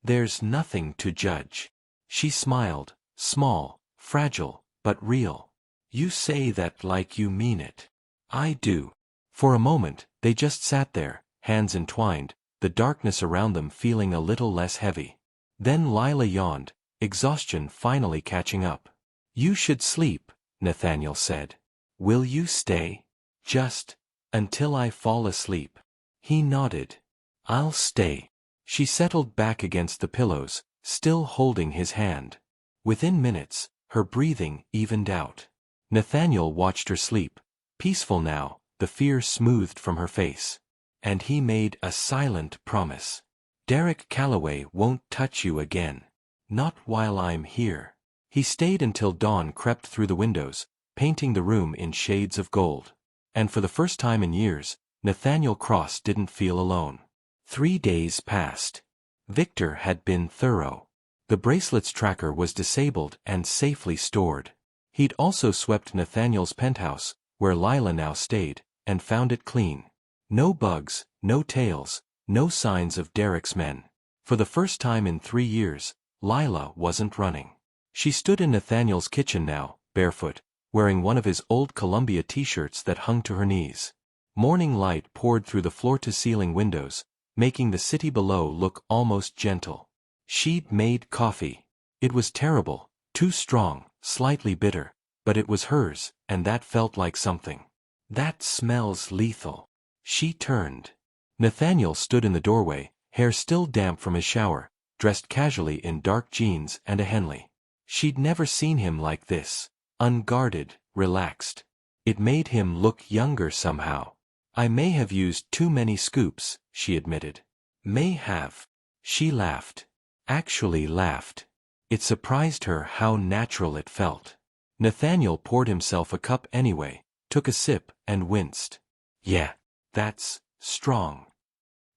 There's nothing to judge. She smiled, small, fragile, but real. You say that like you mean it. I do. For a moment, they just sat there, hands entwined, the darkness around them feeling a little less heavy. Then Lila yawned, exhaustion finally catching up. You should sleep, Nathaniel said. Will you stay? Just until I fall asleep. He nodded. I'll stay. She settled back against the pillows, still holding his hand. Within minutes, her breathing evened out. Nathaniel watched her sleep, peaceful now, the fear smoothed from her face. And he made a silent promise. Derek Calloway won't touch you again. Not while I'm here. He stayed until dawn crept through the windows, painting the room in shades of gold. And for the first time in years, Nathaniel Cross didn't feel alone. 3 days passed. Victor had been thorough. The bracelet's tracker was disabled and safely stored. He'd also swept Nathaniel's penthouse, where Lila now stayed, and found it clean. No bugs, no tails, no signs of Derek's men. For the first time in 3 years, Lila wasn't running. She stood in Nathaniel's kitchen now, barefoot, wearing one of his old Columbia t-shirts that hung to her knees. Morning light poured through the floor-to-ceiling windows, making the city below look almost gentle. She'd made coffee. It was terrible, too strong, slightly bitter, but it was hers, and that felt like something. That smells lethal. She turned. Nathaniel stood in the doorway, hair still damp from his shower, dressed casually in dark jeans and a Henley. She'd never seen him like this, unguarded, relaxed. It made him look younger somehow. I may have used too many scoops, she admitted. May have. She laughed. Actually laughed. It surprised her how natural it felt. Nathaniel poured himself a cup anyway, took a sip and winced. Yeah, that's strong.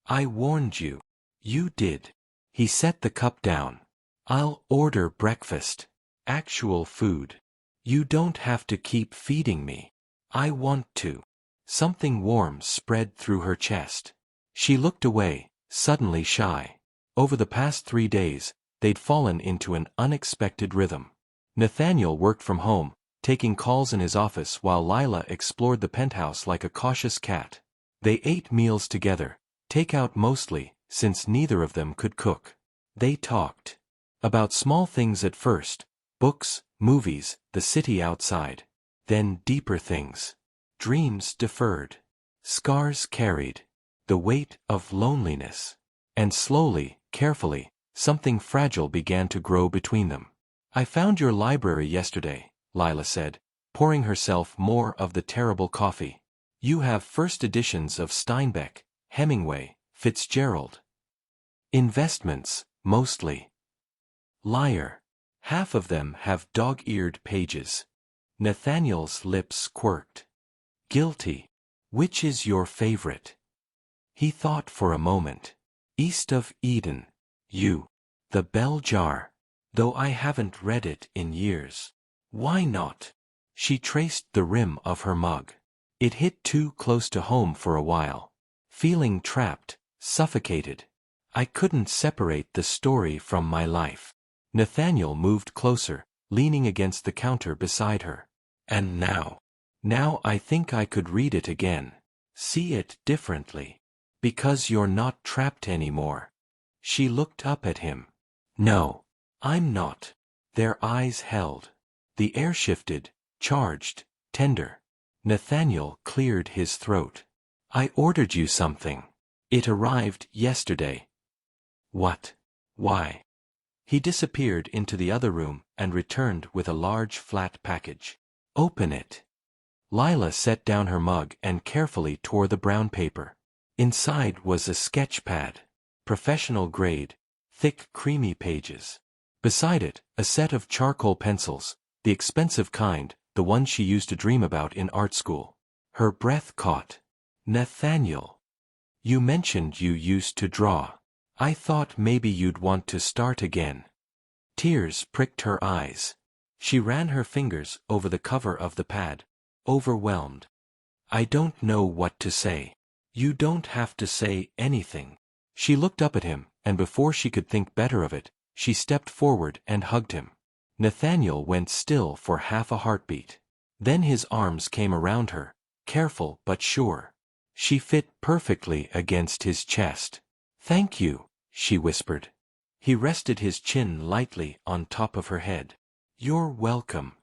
I warned you. You did. He set the cup down. I'll order breakfast. Actual food. You don't have to keep feeding me. I want to. Something warm spread through her chest. She looked away, suddenly shy. Over the past 3 days, they'd fallen into an unexpected rhythm. Nathaniel worked from home, taking calls in his office while Lila explored the penthouse like a cautious cat. They ate meals together, takeout mostly, since neither of them could cook. They talked. About small things at first, books, movies, the city outside. Then deeper things. Dreams deferred. Scars carried. The weight of loneliness. And slowly, carefully, something fragile began to grow between them. I found your library yesterday, Lila said, pouring herself more of the terrible coffee. You have first editions of Steinbeck, Hemingway, Fitzgerald. Investments, mostly. Liar. Half of them have dog-eared pages. Nathaniel's lips quirked. Guilty. Which is your favorite? He thought for a moment. East of Eden. You. The Bell Jar. Though I haven't read it in years. Why not? She traced the rim of her mug. It hit too close to home for a while. Feeling trapped, suffocated. I couldn't separate the story from my life. Nathaniel moved closer, leaning against the counter beside her. And now I think I could read it again. See it differently. Because you're not trapped anymore. She looked up at him. No, I'm not. Their eyes held. The air shifted, charged, tender. Nathaniel cleared his throat. I ordered you something. It arrived yesterday. What? Why? He disappeared into the other room and returned with a large flat package. Open it. Lila set down her mug and carefully tore the brown paper. Inside was a sketch pad. Professional grade, thick creamy pages. Beside it, a set of charcoal pencils, the expensive kind, the one she used to dream about in art school. Her breath caught. Nathaniel. You mentioned you used to draw. I thought maybe you'd want to start again. Tears pricked her eyes. She ran her fingers over the cover of the pad, overwhelmed. I don't know what to say. You don't have to say anything. She looked up at him, and before she could think better of it, she stepped forward and hugged him. Nathaniel went still for half a heartbeat. Then his arms came around her, careful but sure. She fit perfectly against his chest. Thank you, she whispered. He rested his chin lightly on top of her head. You're welcome.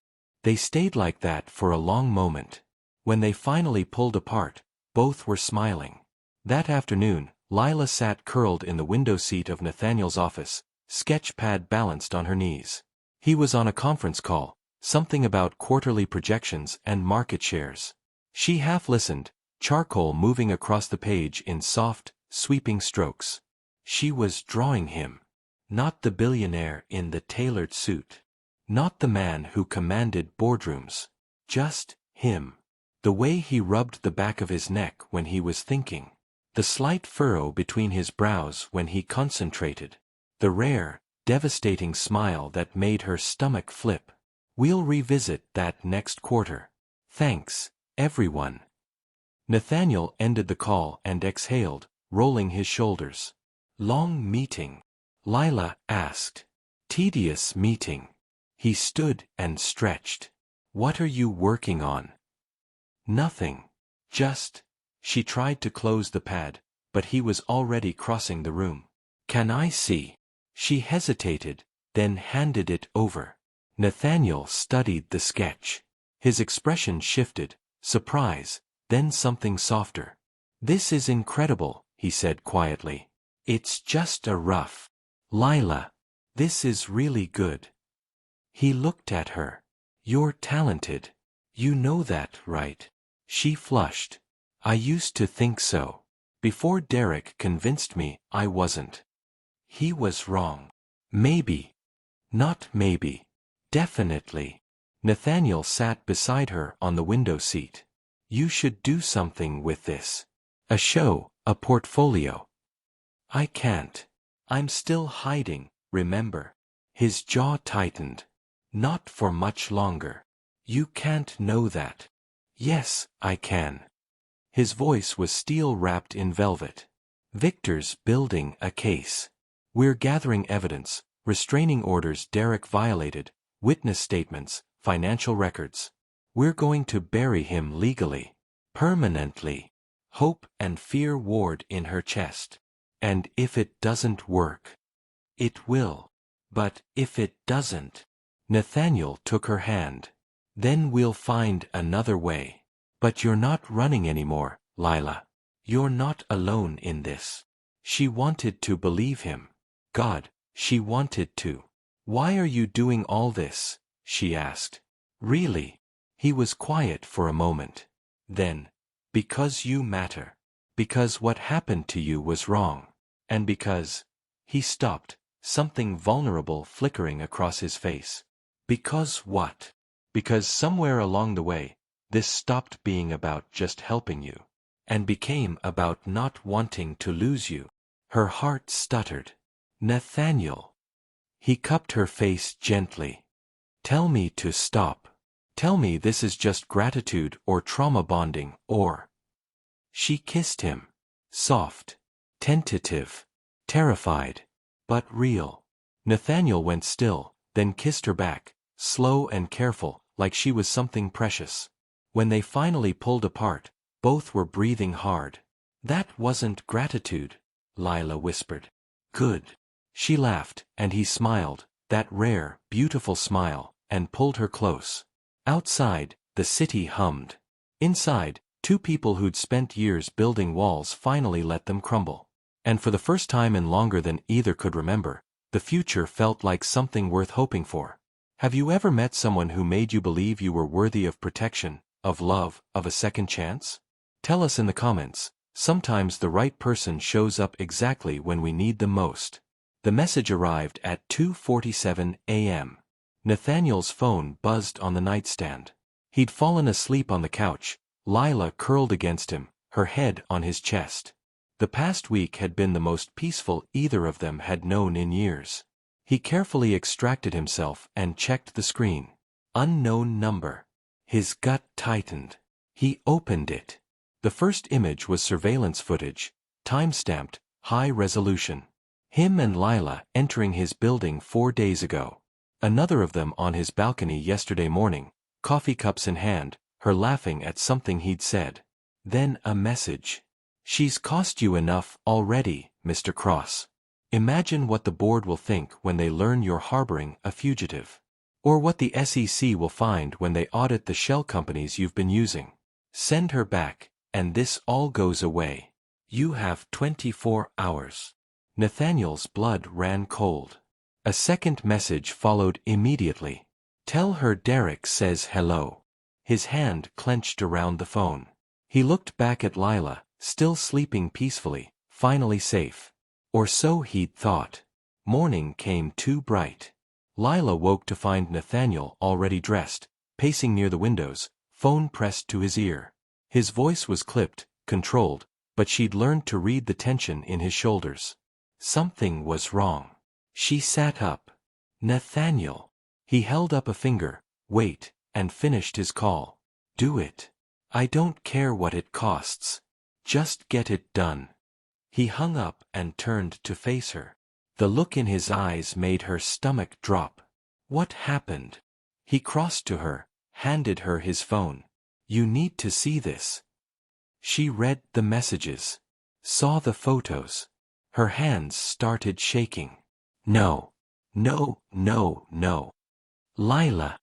They stayed like that for a long moment. When they finally pulled apart, both were smiling. That afternoon, Lila sat curled in the window seat of Nathaniel's office, sketch pad balanced on her knees. He was on a conference call, something about quarterly projections and market shares. She half listened, charcoal moving across the page in soft, sweeping strokes. She was drawing him. Not the billionaire in the tailored suit. Not the man who commanded boardrooms. Just him. The way he rubbed the back of his neck when he was thinking. The slight furrow between his brows when he concentrated. The rare, devastating smile that made her stomach flip. We'll revisit that next quarter. Thanks, everyone. Nathaniel ended the call and exhaled, rolling his shoulders. Long meeting? Lila asked. Tedious meeting. He stood and stretched. What are you working on? Nothing. Just. She tried to close the pad, but he was already crossing the room. Can I see? She hesitated, then handed it over. Nathaniel studied the sketch. His expression shifted, surprise, then something softer. This is incredible, he said quietly. It's just a rough. Lila. This is really good. He looked at her. You're talented. You know that, right? She flushed. I used to think so. Before Derek convinced me I wasn't. He was wrong. Maybe. Not maybe. Definitely. Nathaniel sat beside her on the window seat. You should do something with this. A show, a portfolio. I can't. I'm still hiding, remember? His jaw tightened. Not for much longer. You can't know that. Yes, I can. His voice was steel wrapped in velvet. Victor's building a case. We're gathering evidence, restraining orders Derek violated, witness statements, financial records. We're going to bury him legally. Permanently. Hope and fear warred in her chest. And if it doesn't work? It will. But if it doesn't? Nathaniel took her hand. Then we'll find another way. But you're not running anymore, Lila. You're not alone in this. She wanted to believe him. God, she wanted to. Why are you doing all this? She asked. Really? He was quiet for a moment. Then, because you matter. Because what happened to you was wrong. And because... He stopped, something vulnerable flickering across his face. Because what? Because somewhere along the way, this stopped being about just helping you. And became about not wanting to lose you. Her heart stuttered. Nathaniel. He cupped her face gently. Tell me to stop. Tell me this is just gratitude or trauma bonding or... She kissed him. Soft. Tentative. Terrified. But real. Nathaniel went still, then kissed her back, slow and careful, like she was something precious. When they finally pulled apart, both were breathing hard. That wasn't gratitude, Lila whispered. Good. She laughed, and he smiled, that rare, beautiful smile, and pulled her close. Outside, the city hummed. Inside, two people who'd spent years building walls finally let them crumble. And for the first time in longer than either could remember, the future felt like something worth hoping for. Have you ever met someone who made you believe you were worthy of protection, of love, of a second chance? Tell us in the comments. Sometimes the right person shows up exactly when we need them most. The message arrived at 2:47 a.m. Nathaniel's phone buzzed on the nightstand. He'd fallen asleep on the couch, Lila curled against him, her head on his chest. The past week had been the most peaceful either of them had known in years. He carefully extracted himself and checked the screen. Unknown number. His gut tightened. He opened it. The first image was surveillance footage, time-stamped, high resolution. Him and Lila entering his building 4 days ago. Another of them on his balcony yesterday morning, coffee cups in hand, her laughing at something he'd said. Then a message. "She's cost you enough already, Mr. Cross. Imagine what the board will think when they learn you're harboring a fugitive. Or what the SEC will find when they audit the shell companies you've been using. Send her back, and this all goes away. You have 24 hours. Nathaniel's blood ran cold. A second message followed immediately. "Tell her Derek says hello." His hand clenched around the phone. He looked back at Lila, still sleeping peacefully, finally safe. Or so he'd thought. Morning came too bright. Lila woke to find Nathaniel already dressed, pacing near the windows, phone pressed to his ear. His voice was clipped, controlled, but she'd learned to read the tension in his shoulders. Something was wrong. She sat up. "Nathaniel." He held up a finger, "Wait," and finished his call. "Do it. I don't care what it costs. Just get it done." He hung up and turned to face her. The look in his eyes made her stomach drop. "What happened?" He crossed to her, handed her his phone. "You need to see this." She read the messages. Saw the photos. Her hands started shaking. "No. No, no, no. Lila.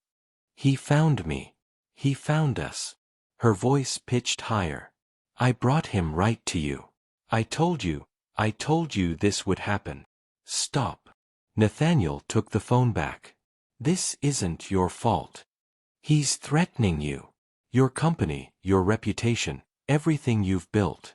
He found me. He found us." Her voice pitched higher. "I brought him right to you. I told you this would happen. Stop." Nathaniel took the phone back. "This isn't your fault. He's threatening you. Your company, your reputation, everything you've built.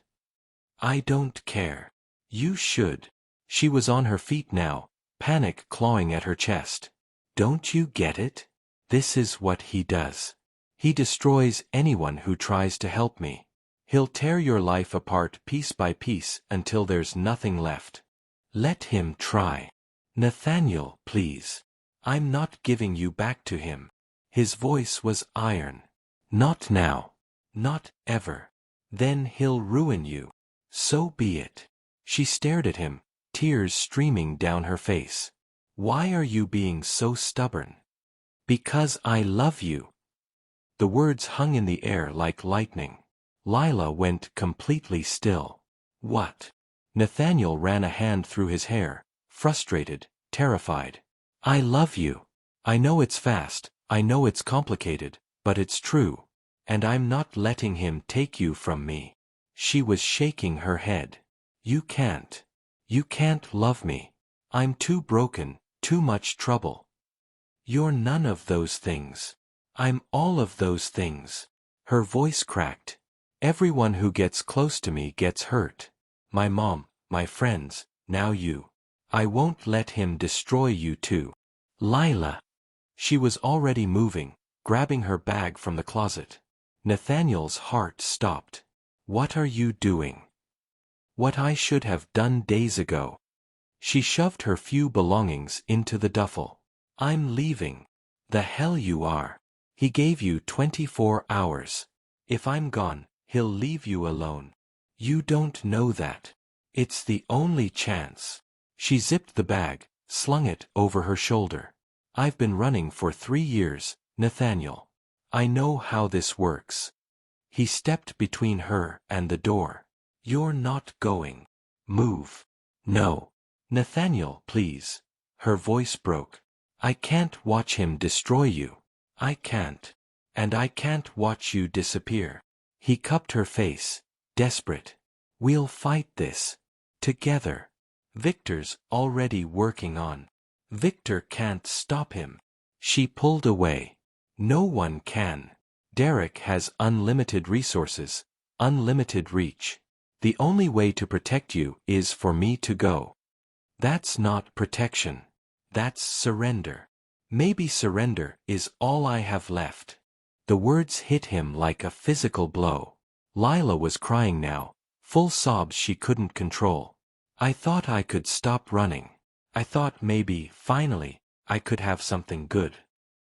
I don't care. You should." She was on her feet now, panic clawing at her chest. "Don't you get it? This is what he does. He destroys anyone who tries to help me. He'll tear your life apart piece by piece until there's nothing left. Let him try. Nathaniel, please. I'm not giving you back to him." His voice was iron. "Not now. Not ever. Then he'll ruin you. So be it." She stared at him, tears streaming down her face. "Why are you being so stubborn?" "Because I love you." The words hung in the air like lightning. Lila went completely still. "What?" Nathaniel ran a hand through his hair, frustrated, terrified. "I love you. I know it's fast, I know it's complicated, but it's true. And I'm not letting him take you from me." She was shaking her head. You can't love me. I'm too broken, too much trouble." "You're none of those things. I'm all of those things." Her voice cracked. "Everyone who gets close to me gets hurt. My mom, my friends, now you. I won't let him destroy you too." "Lila." She was already moving, grabbing her bag from the closet. Nathaniel's heart stopped. "What are you doing?" "What I should have done days ago." She shoved her few belongings into the duffel. "I'm leaving." "The hell you are. He gave you 24 hours. If I'm gone, he'll leave you alone. You don't know that. It's the only chance." She zipped the bag, slung it over her shoulder. "I've been running for 3 years, Nathaniel. I know how this works." He stepped between her and the door. "You're not going. Move." "No. Nathaniel, please." Her voice broke. "I can't watch him destroy you. I can't. And I can't watch you disappear." He cupped her face, desperate. "We'll fight this. Together. Victor's already working on. Victor can't stop him." She pulled away. "No one can. Derek has unlimited resources, unlimited reach. The only way to protect you is for me to go." "That's not protection. That's surrender. Maybe surrender is all I have left." The words hit him like a physical blow. Lila was crying now, full sobs she couldn't control. I thought I could stop running. I thought maybe, finally, I could have something good.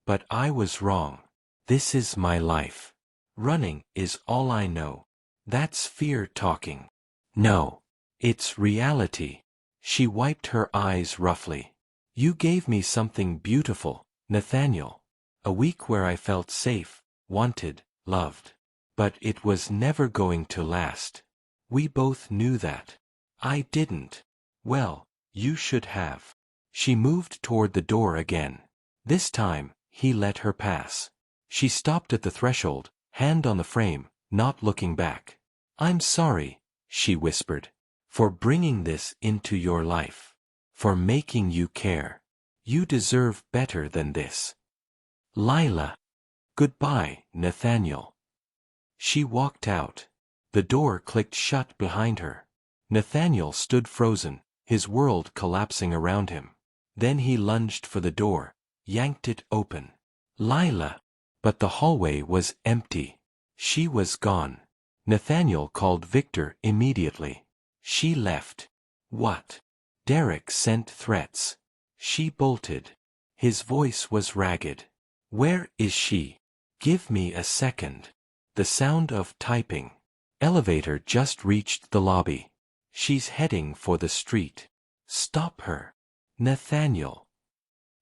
But I was wrong. This is my life. Running is all I know. That's fear talking. No. It's reality. She wiped her eyes roughly. You gave me something beautiful, Nathaniel. A week where I felt safe, wanted, loved. But it was never going to last. We both knew that. I didn't. Well, you should have. She moved toward the door again. This time, he let her pass. She stopped at the threshold, hand on the frame, not looking back. I'm sorry, she whispered, for bringing this into your life. For making you care. You deserve better than this. Lila. Goodbye, Nathaniel. She walked out. The door clicked shut behind her. Nathaniel stood frozen, his world collapsing around him. Then he lunged for the door, yanked it open. Lila. But the hallway was empty. She was gone. Nathaniel called Victor immediately. She left. What? Derek sent threats. She bolted. His voice was ragged. Where is she? Give me a second. The sound of typing. Elevator just reached the lobby. She's heading for the street. Stop her. Nathaniel.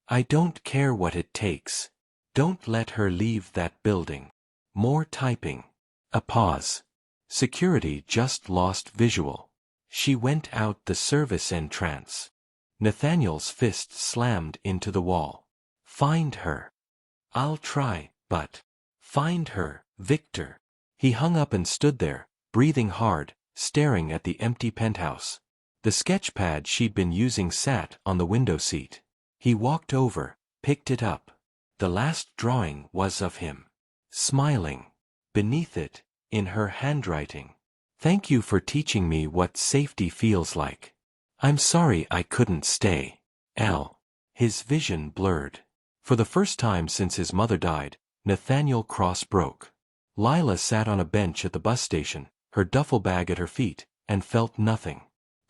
I don't care what it takes. Don't let her leave that building. More typing. A pause. Security just lost visual. She went out the service entrance. Nathaniel's fist slammed into the wall. Find her. I'll try, but... Find her, Victor. He hung up and stood there, breathing hard, staring at the empty penthouse. The sketch pad she'd been using sat on the window seat. He walked over, picked it up. The last drawing was of him. Smiling. Beneath it, in her handwriting. Thank you for teaching me what safety feels like. I'm sorry I couldn't stay. L. His vision blurred. For the first time since his mother died, Nathaniel Cross broke. Lila sat on a bench at the bus station, her duffel bag at her feet, and felt nothing.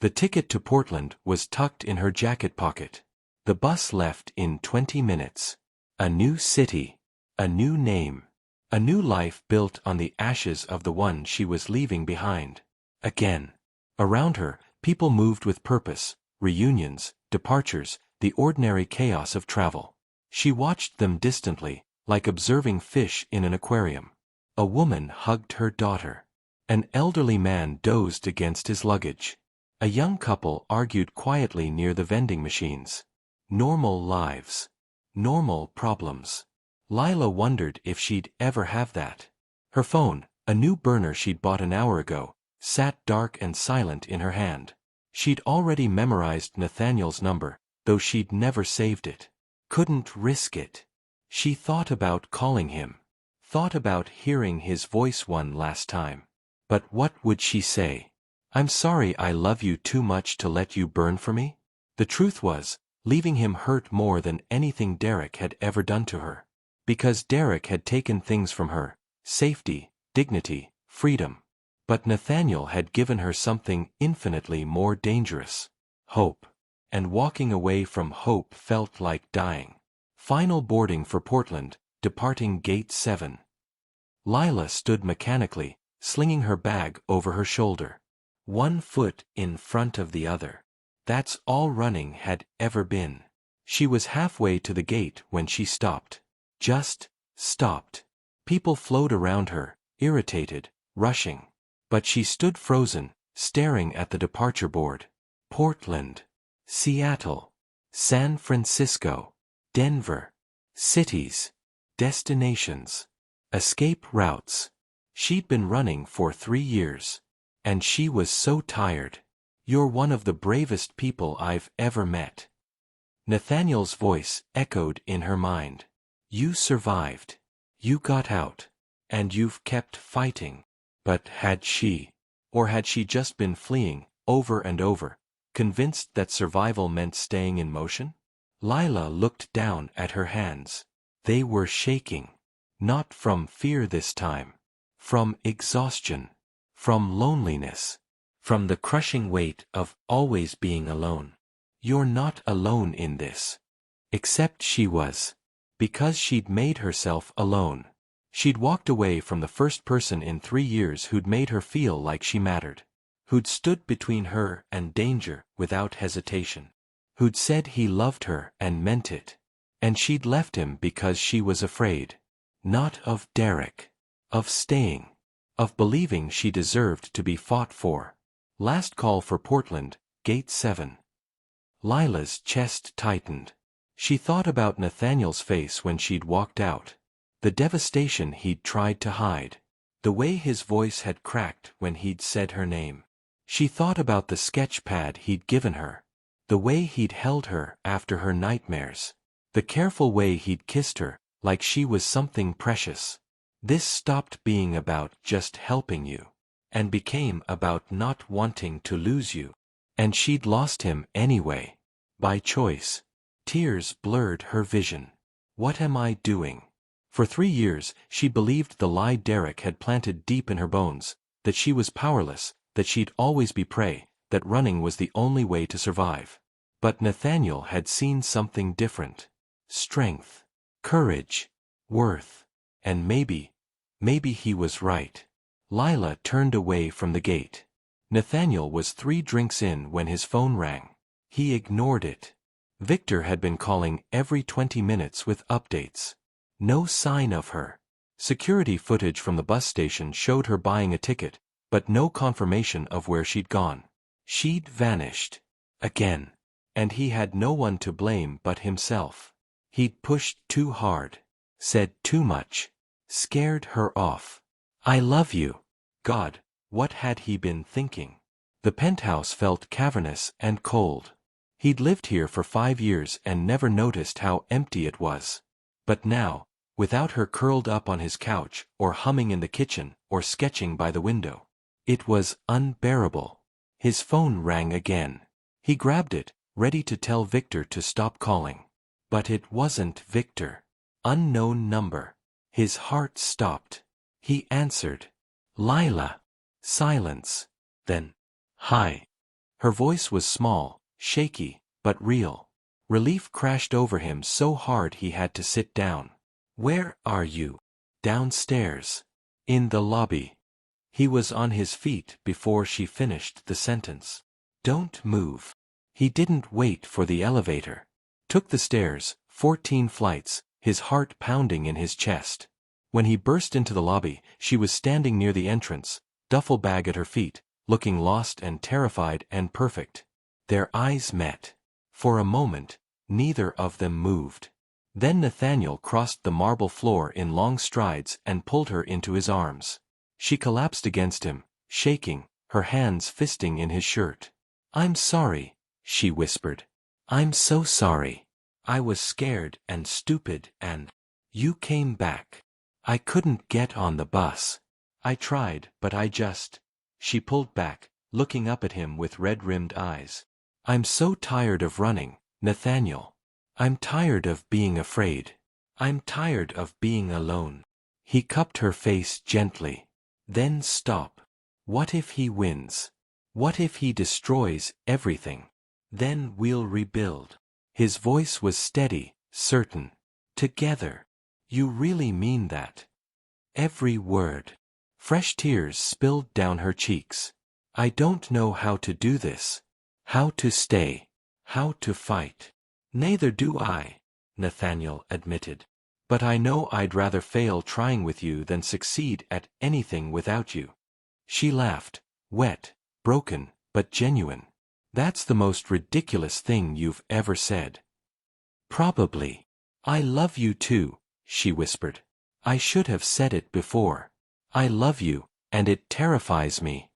The ticket to Portland was tucked in her jacket pocket. The bus left in 20 minutes. A new city. A new name. A new life built on the ashes of the one she was leaving behind. Again. Around her, people moved with purpose, reunions, departures, the ordinary chaos of travel. She watched them distantly, like observing fish in an aquarium. A woman hugged her daughter. An elderly man dozed against his luggage. A young couple argued quietly near the vending machines. Normal lives. Normal problems. Lila wondered if she'd ever have that. Her phone, a new burner she'd bought an hour ago, sat dark and silent in her hand. She'd already memorized Nathaniel's number, though she'd never saved it. Couldn't risk it. She thought about calling him. Thought about hearing his voice one last time. But what would she say? I'm sorry I love you too much to let you burn for me? The truth was, leaving him hurt more than anything Derek had ever done to her. Because Derek had taken things from her, safety, dignity, freedom. But Nathaniel had given her something infinitely more dangerous. Hope. And walking away from hope felt like dying. Final boarding for Portland, departing Gate 7. Lila stood mechanically, slinging her bag over her shoulder. One foot in front of the other. That's all running had ever been. She was halfway to the gate when she stopped. Just stopped. People flowed around her, irritated, rushing. But she stood frozen, staring at the departure board. Portland. Seattle. San Francisco. Denver. Cities. Destinations. Escape routes. She'd been running for 3 years. And she was so tired. You're one of the bravest people I've ever met. Nathaniel's voice echoed in her mind. You survived. You got out. And you've kept fighting. But had she? Or had she just been fleeing, over and over, convinced that survival meant staying in motion? Lila looked down at her hands. They were shaking. Not from fear this time. From exhaustion. From loneliness. from the crushing weight of always being alone. You're not alone in this. Except she was. Because she'd made herself alone. She'd walked away from the first person in 3 years who'd made her feel like she mattered. Who'd stood between her and danger without hesitation. Who'd said he loved her and meant it. And she'd left him because she was afraid. Not of Derek. Of staying. Of believing she deserved to be fought for. Last call for Portland, Gate 7. Lila's chest tightened. She thought about Nathaniel's face when she'd walked out. The devastation he'd tried to hide. The way his voice had cracked when he'd said her name. She thought about the sketch pad he'd given her. The way he'd held her after her nightmares. The careful way he'd kissed her, like she was something precious. This stopped being about just helping you. And became about not wanting to lose you. And she'd lost him anyway. By choice. Tears blurred her vision. What am I doing? For 3 years, she believed the lie Derek had planted deep in her bones, that she was powerless, that she'd always be prey, that running was the only way to survive. But Nathaniel had seen something different. Strength. Courage. Worth. And maybe he was right. Lila turned away from the gate. Nathaniel was 3 drinks in when his phone rang. He ignored it. Victor had been calling every 20 minutes with updates. No sign of her. Security footage from the bus station showed her buying a ticket, but no confirmation of where she'd gone. She'd vanished. Again. And he had no one to blame but himself. He'd pushed too hard. Said too much. Scared her off. I love you. God, what had he been thinking? The penthouse felt cavernous and cold. He'd lived here for 5 years and never noticed how empty it was. But now, without her curled up on his couch, or humming in the kitchen, or sketching by the window, it was unbearable. His phone rang again. He grabbed it, ready to tell Victor to stop calling. But it wasn't Victor. Unknown number. His heart stopped. He answered. Lila. Silence. Then, hi. Her voice was small, shaky, but real. Relief crashed over him so hard he had to sit down. Where are you? Downstairs. In the lobby. He was on his feet before she finished the sentence. Don't move. He didn't wait for the elevator. Took the stairs, 14 flights, his heart pounding in his chest. When he burst into the lobby, she was standing near the entrance, duffel bag at her feet, looking lost and terrified and perfect. Their eyes met. For a moment, neither of them moved. Then Nathaniel crossed the marble floor in long strides and pulled her into his arms. She collapsed against him, shaking, her hands fisting in his shirt. I'm sorry, she whispered. I'm so sorry. I was scared and stupid and... You came back. I couldn't get on the bus. I tried, but I just... She pulled back, looking up at him with red-rimmed eyes. I'm so tired of running, Nathaniel. I'm tired of being afraid. I'm tired of being alone. He cupped her face gently. Then stop. What if he wins? What if he destroys everything? Then we'll rebuild. His voice was steady, certain. Together. You really mean that? Every word. Fresh tears spilled down her cheeks. I don't know how to do this. How to stay. How to fight. Neither do I, Nathaniel admitted. But I know I'd rather fail trying with you than succeed at anything without you. She laughed, wet, broken, but genuine. That's the most ridiculous thing you've ever said. Probably. I love you too, she whispered. I should have said it before. I love you, and it terrifies me.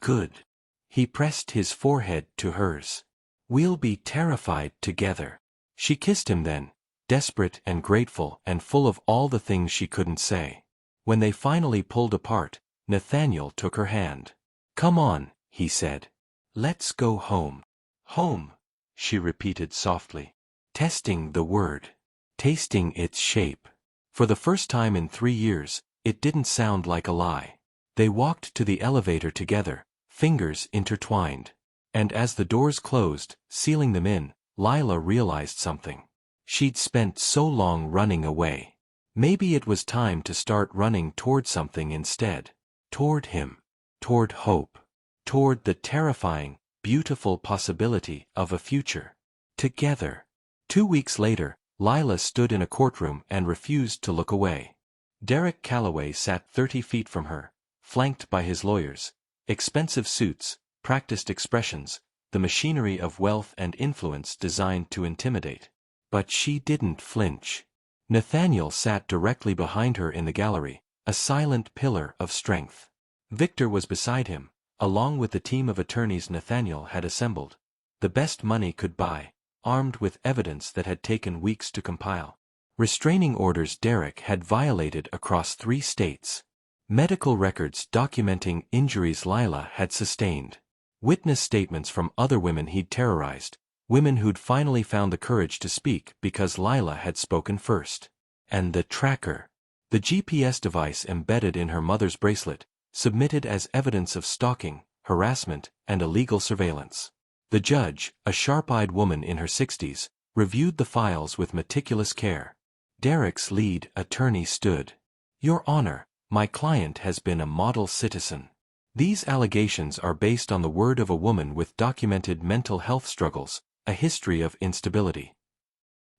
Good. He pressed his forehead to hers. We'll be terrified together. She kissed him then, desperate and grateful and full of all the things she couldn't say. When they finally pulled apart, Nathaniel took her hand. Come on, he said. Let's go home. Home, she repeated softly, testing the word, tasting its shape. For the first time in 3 years, it didn't sound like a lie. They walked to the elevator together, fingers intertwined. And as the doors closed, sealing them in, Lila realized something. She'd spent so long running away. Maybe it was time to start running toward something instead. Toward him. Toward hope. Toward the terrifying, beautiful possibility of a future. Together. 2 weeks later, Lila stood in a courtroom and refused to look away. Derek Calloway sat 30 feet from her, flanked by his lawyers. Expensive suits, practiced expressions, the machinery of wealth and influence designed to intimidate. But she didn't flinch. Nathaniel sat directly behind her in the gallery, a silent pillar of strength. Victor was beside him, along with the team of attorneys Nathaniel had assembled. The best money could buy, armed with evidence that had taken weeks to compile. Restraining orders Derek had violated across 3 states. Medical records documenting injuries Lila had sustained. Witness statements from other women he'd terrorized, women who'd finally found the courage to speak because Lila had spoken first. And the tracker. The GPS device embedded in her mother's bracelet, submitted as evidence of stalking, harassment, and illegal surveillance. The judge, a sharp-eyed woman in her 60s, reviewed the files with meticulous care. Derek's lead attorney stood. "Your Honor, my client has been a model citizen. These allegations are based on the word of a woman with documented mental health struggles, a history of instability."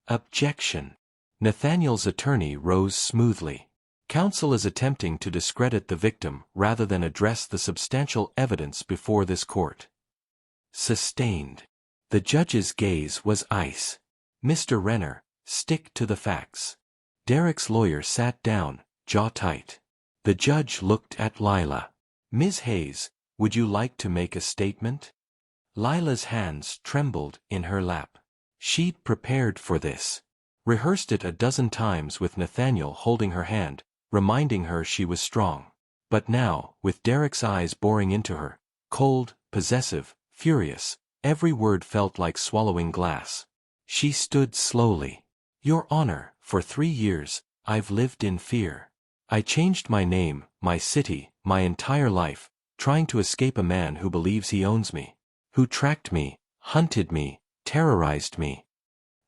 Objection. Nathaniel's attorney rose smoothly. Counsel is attempting to discredit the victim rather than address the substantial evidence before this court. Sustained. The judge's gaze was ice. "Mr. Renner, stick to the facts." Derek's lawyer sat down, jaw tight. The judge looked at Lila. "Ms. Hayes, would you like to make a statement?" Lila's hands trembled in her lap. She'd prepared for this. Rehearsed it a dozen times with Nathaniel holding her hand, reminding her she was strong. But now, with Derek's eyes boring into her, cold, possessive, furious, every word felt like swallowing glass. She stood slowly. "Your Honor, for 3 years, I've lived in fear. I changed my name, my city, my entire life, trying to escape a man who believes he owns me, who tracked me, hunted me, terrorized me."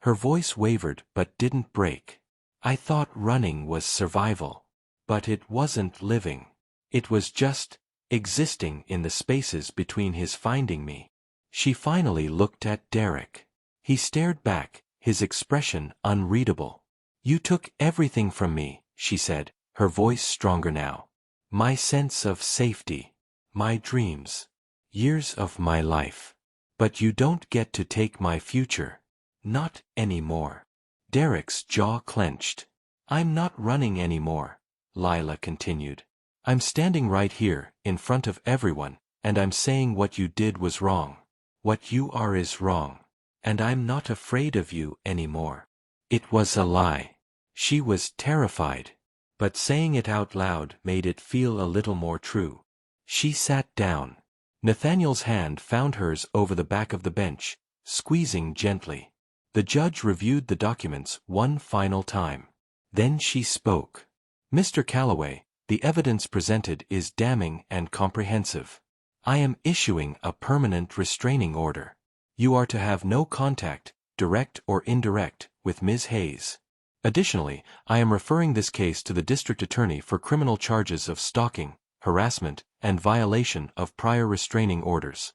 Her voice wavered but didn't break. "I thought running was survival. But it wasn't living. It was just existing in the spaces between his finding me." She finally looked at Derek. He stared back, his expression unreadable. "You took everything from me," she said, her voice stronger now. "My sense of safety. My dreams. Years of my life. But you don't get to take my future. Not anymore." Derek's jaw clenched. "I'm not running anymore," Lila continued. "I'm standing right here, in front of everyone, and I'm saying what you did was wrong. What you are is wrong. And I'm not afraid of you anymore." It was a lie. She was terrified. But saying it out loud made it feel a little more true. She sat down. Nathaniel's hand found hers over the back of the bench, squeezing gently. The judge reviewed the documents one final time. Then she spoke. "Mr. Calloway, the evidence presented is damning and comprehensive. I am issuing a permanent restraining order. You are to have no contact, direct or indirect, with Ms. Hayes. Additionally, I am referring this case to the district attorney for criminal charges of stalking, harassment, and violation of prior restraining orders."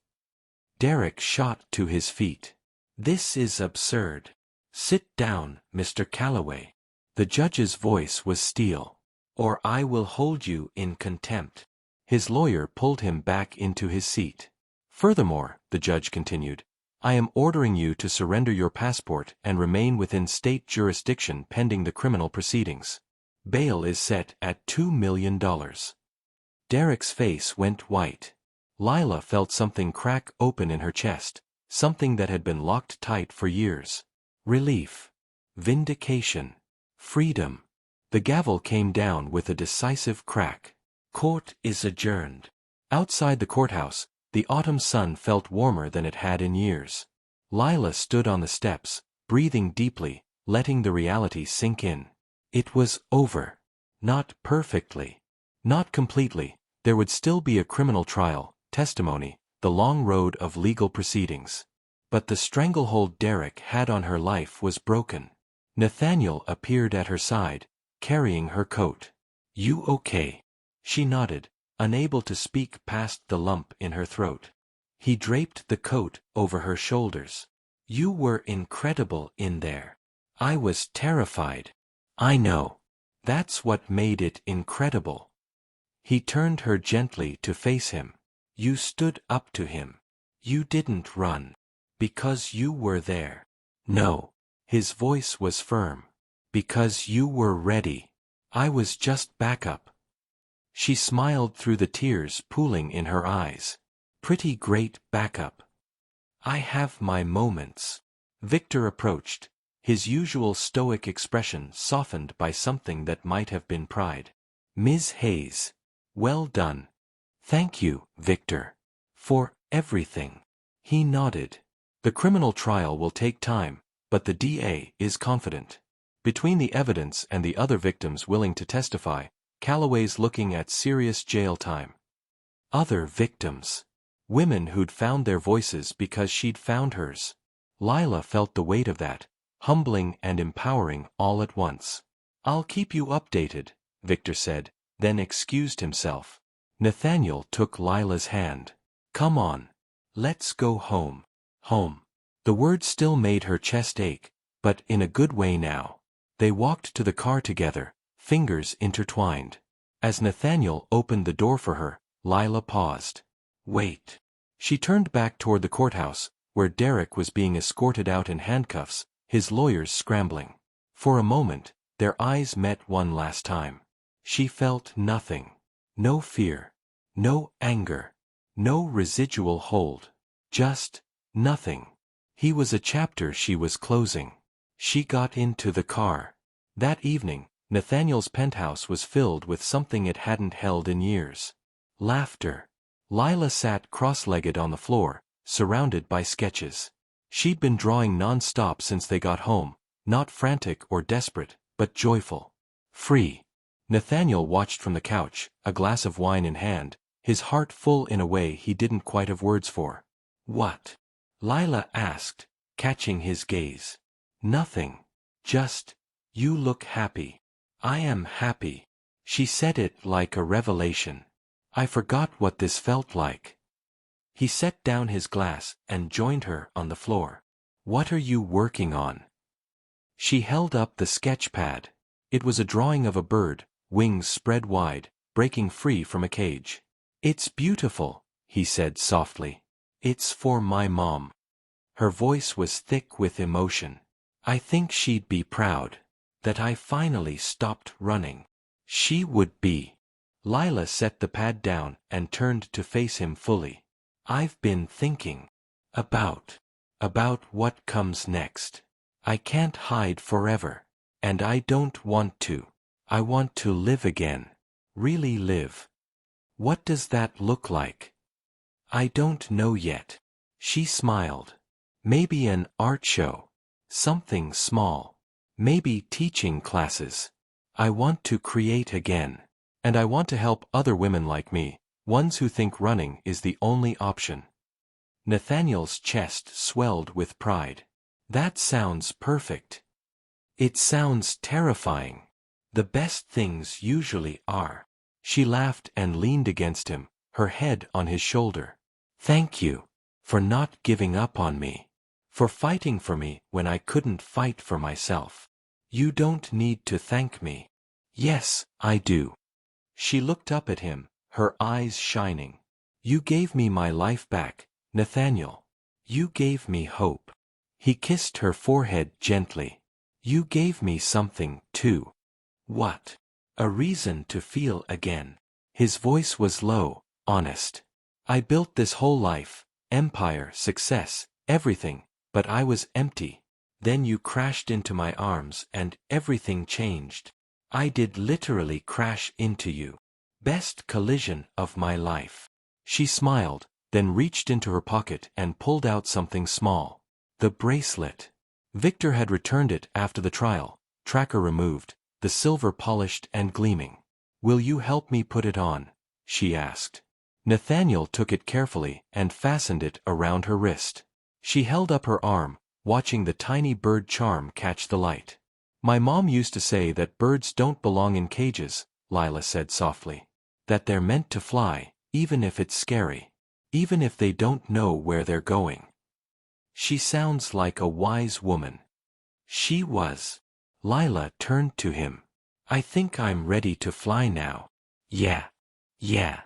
Derek shot to his feet. "This is absurd. Sit down, Mr. Calloway." The judge's voice was steel. "Or I will hold you in contempt." His lawyer pulled him back into his seat. "Furthermore," the judge continued, "I am ordering you to surrender your passport and remain within state jurisdiction pending the criminal proceedings. Bail is set at $2 million. Derek's face went white. Lila felt something crack open in her chest, something that had been locked tight for years. Relief. Vindication. Freedom. The gavel came down with a decisive crack. Court is adjourned. Outside the courthouse, the autumn sun felt warmer than it had in years. Lila stood on the steps, breathing deeply, letting the reality sink in. It was over. Not perfectly. Not completely. There would still be a criminal trial, testimony, the long road of legal proceedings. But the stranglehold Derek had on her life was broken. Nathaniel appeared at her side, carrying her coat. "You okay?" She nodded, unable to speak past the lump in her throat. He draped the coat over her shoulders. "You were incredible in there. I was terrified." "I know. That's what made it incredible." He turned her gently to face him. "You stood up to him. You didn't run. Because you were there." "No." His voice was firm. "Because you were ready. I was just backup." She smiled through the tears pooling in her eyes. "Pretty great backup." "I have my moments." Victor approached, his usual stoic expression softened by something that might have been pride. "Ms. Hayes. Well done." "Thank you, Victor. For everything." He nodded. "The criminal trial will take time, but the DA is confident. Between the evidence and the other victims willing to testify, Calloway's looking at serious jail time." Other victims. Women who'd found their voices because she'd found hers. Lila felt the weight of that, humbling and empowering all at once. "I'll keep you updated," Victor said, then excused himself. Nathaniel took Lila's hand. "Come on. Let's go home." Home. The word still made her chest ache, but in a good way now. They walked to the car together, fingers intertwined. As Nathaniel opened the door for her, Lila paused. "Wait." She turned back toward the courthouse, where Derek was being escorted out in handcuffs, his lawyers scrambling. For a moment, their eyes met one last time. She felt nothing. No fear. No anger. No residual hold. Just nothing. He was a chapter she was closing. She got into the car. That evening, Nathaniel's penthouse was filled with something it hadn't held in years. Laughter. Lila sat cross-legged on the floor, surrounded by sketches. She'd been drawing non-stop since they got home, not frantic or desperate, but joyful. Free. Nathaniel watched from the couch, a glass of wine in hand, his heart full in a way he didn't quite have words for. "What?" Lila asked, catching his gaze. "Nothing. Just, you look happy." "I am happy." She said it like a revelation. "I forgot what this felt like." He set down his glass and joined her on the floor. "What are you working on?" She held up the sketch pad. It was a drawing of a bird, wings spread wide, breaking free from a cage. "It's beautiful," he said softly. "It's for my mom." Her voice was thick with emotion. "I think she'd be proud. That I finally stopped running." She would be. Lila set the pad down and turned to face him fully. "I've been thinking. About what comes next. I can't hide forever. And I don't want to. I want to live again. Really live." "What does that look like?" "I don't know yet." She smiled. "Maybe an art show. Something small. Maybe teaching classes. I want to create again. And I want to help other women like me, ones who think running is the only option." Nathaniel's chest swelled with pride. "That sounds perfect." "It sounds terrifying. The best things usually are." She laughed and leaned against him, her head on his shoulder. "Thank you. For not giving up on me. For fighting for me when I couldn't fight for myself." "You don't need to thank me." "Yes, I do." She looked up at him, her eyes shining. "You gave me my life back, Nathaniel. You gave me hope." He kissed her forehead gently. "You gave me something, too." "What?" "A reason to feel again." His voice was low, honest. "I built this whole life, empire, success, everything, but I was empty. Then you crashed into my arms and everything changed. I did literally crash into you. Best collision of my life." She smiled, then reached into her pocket and pulled out something small. The bracelet. Victor had returned it after the trial, tracker removed, the silver polished and gleaming. "Will you help me put it on?" she asked. Nathaniel took it carefully and fastened it around her wrist. She held up her arm, watching the tiny bird charm catch the light. My mom used to say that birds don't belong in cages, Lila said softly. That they're meant to fly, even if it's scary. Even if they don't know where they're going. She sounds like a wise woman. She was. Lila turned to him. I think I'm ready to fly now. Yeah. Yeah.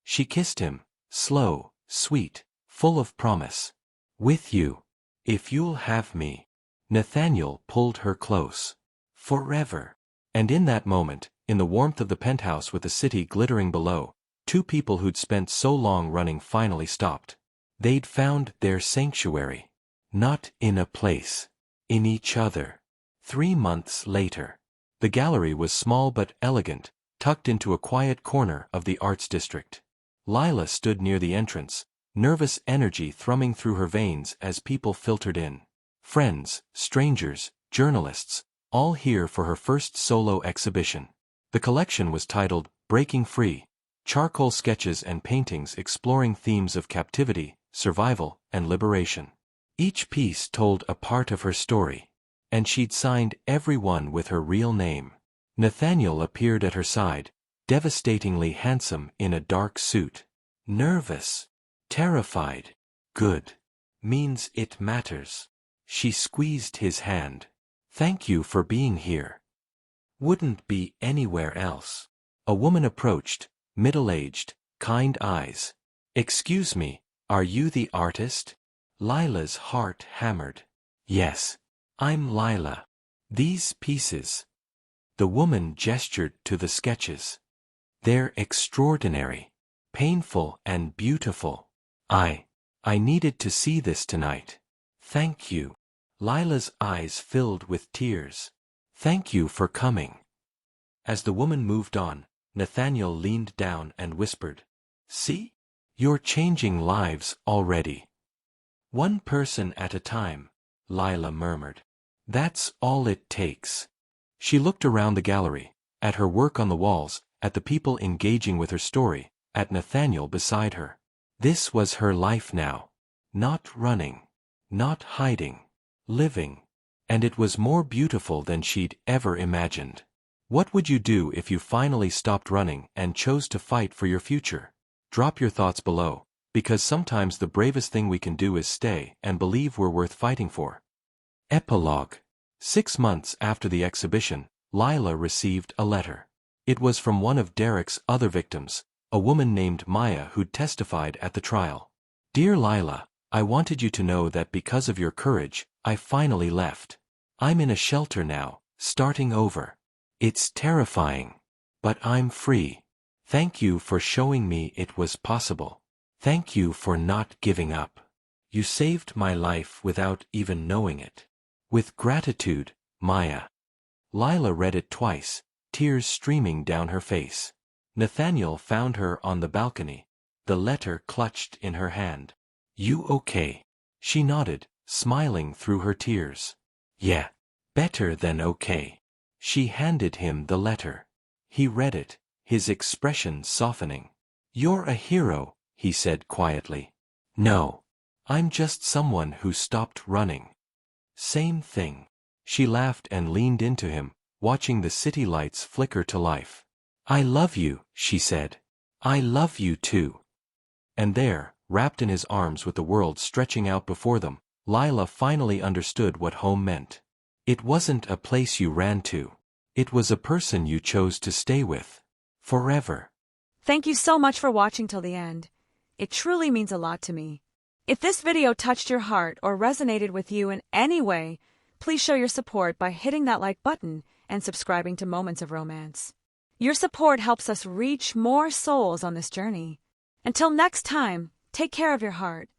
She kissed him, slow, sweet, full of promise. With you. If you'll have me. Nathaniel pulled her close. Forever. And in that moment, in the warmth of the penthouse with the city glittering below, two people who'd spent so long running finally stopped. They'd found their sanctuary. Not in a place. In each other. 3 months later. The gallery was small but elegant, tucked into a quiet corner of the arts district. Lila stood near the entrance, nervous energy thrumming through her veins as people filtered in. Friends, strangers, journalists, all here for her first solo exhibition. The collection was titled Breaking Free, charcoal sketches and paintings exploring themes of captivity, survival, and liberation. Each piece told a part of her story. And she'd signed every one with her real name. Nathaniel appeared at her side, devastatingly handsome in a dark suit. Nervous. Terrified. Good. Means it matters. She squeezed his hand. Thank you for being here. Wouldn't be anywhere else. A woman approached, middle-aged, kind eyes. Excuse me, are you the artist? Lila's heart hammered. Yes. I'm Lila. These pieces. The woman gestured to the sketches. They're extraordinary. Painful and beautiful. I needed to see this tonight. Thank you. Lila's eyes filled with tears. Thank you for coming. As the woman moved on, Nathaniel leaned down and whispered. See? You're changing lives already. One person at a time, Lila murmured. That's all it takes. She looked around the gallery, at her work on the walls, at the people engaging with her story, at Nathaniel beside her. This was her life now. Not running. Not hiding. Living. And it was more beautiful than she'd ever imagined. What would you do if you finally stopped running and chose to fight for your future? Drop your thoughts below, because sometimes the bravest thing we can do is stay and believe we're worth fighting for. Epilogue. 6 months after the exhibition, Lila received a letter. It was from one of Derek's other victims, a woman named Maya who'd testified at the trial. Dear Lila, I wanted you to know that because of your courage, I finally left. I'm in a shelter now, starting over. It's terrifying. But I'm free. Thank you for showing me it was possible. Thank you for not giving up. You saved my life without even knowing it. With gratitude, Maya. Lila read it twice, tears streaming down her face. Nathaniel found her on the balcony, the letter clutched in her hand. You okay? She nodded, smiling through her tears. Yeah. Better than okay. She handed him the letter. He read it, his expression softening. You're a hero, he said quietly. No. I'm just someone who stopped running. Same thing. She laughed and leaned into him, watching the city lights flicker to life. I love you, she said. I love you too. And there, wrapped in his arms with the world stretching out before them, Lila finally understood what home meant. It wasn't a place you ran to. It was a person you chose to stay with. Forever. Thank you so much for watching till the end. It truly means a lot to me. If this video touched your heart or resonated with you in any way, please show your support by hitting that like button and subscribing to Moments of Romance. Your support helps us reach more souls on this journey. Until next time, take care of your heart.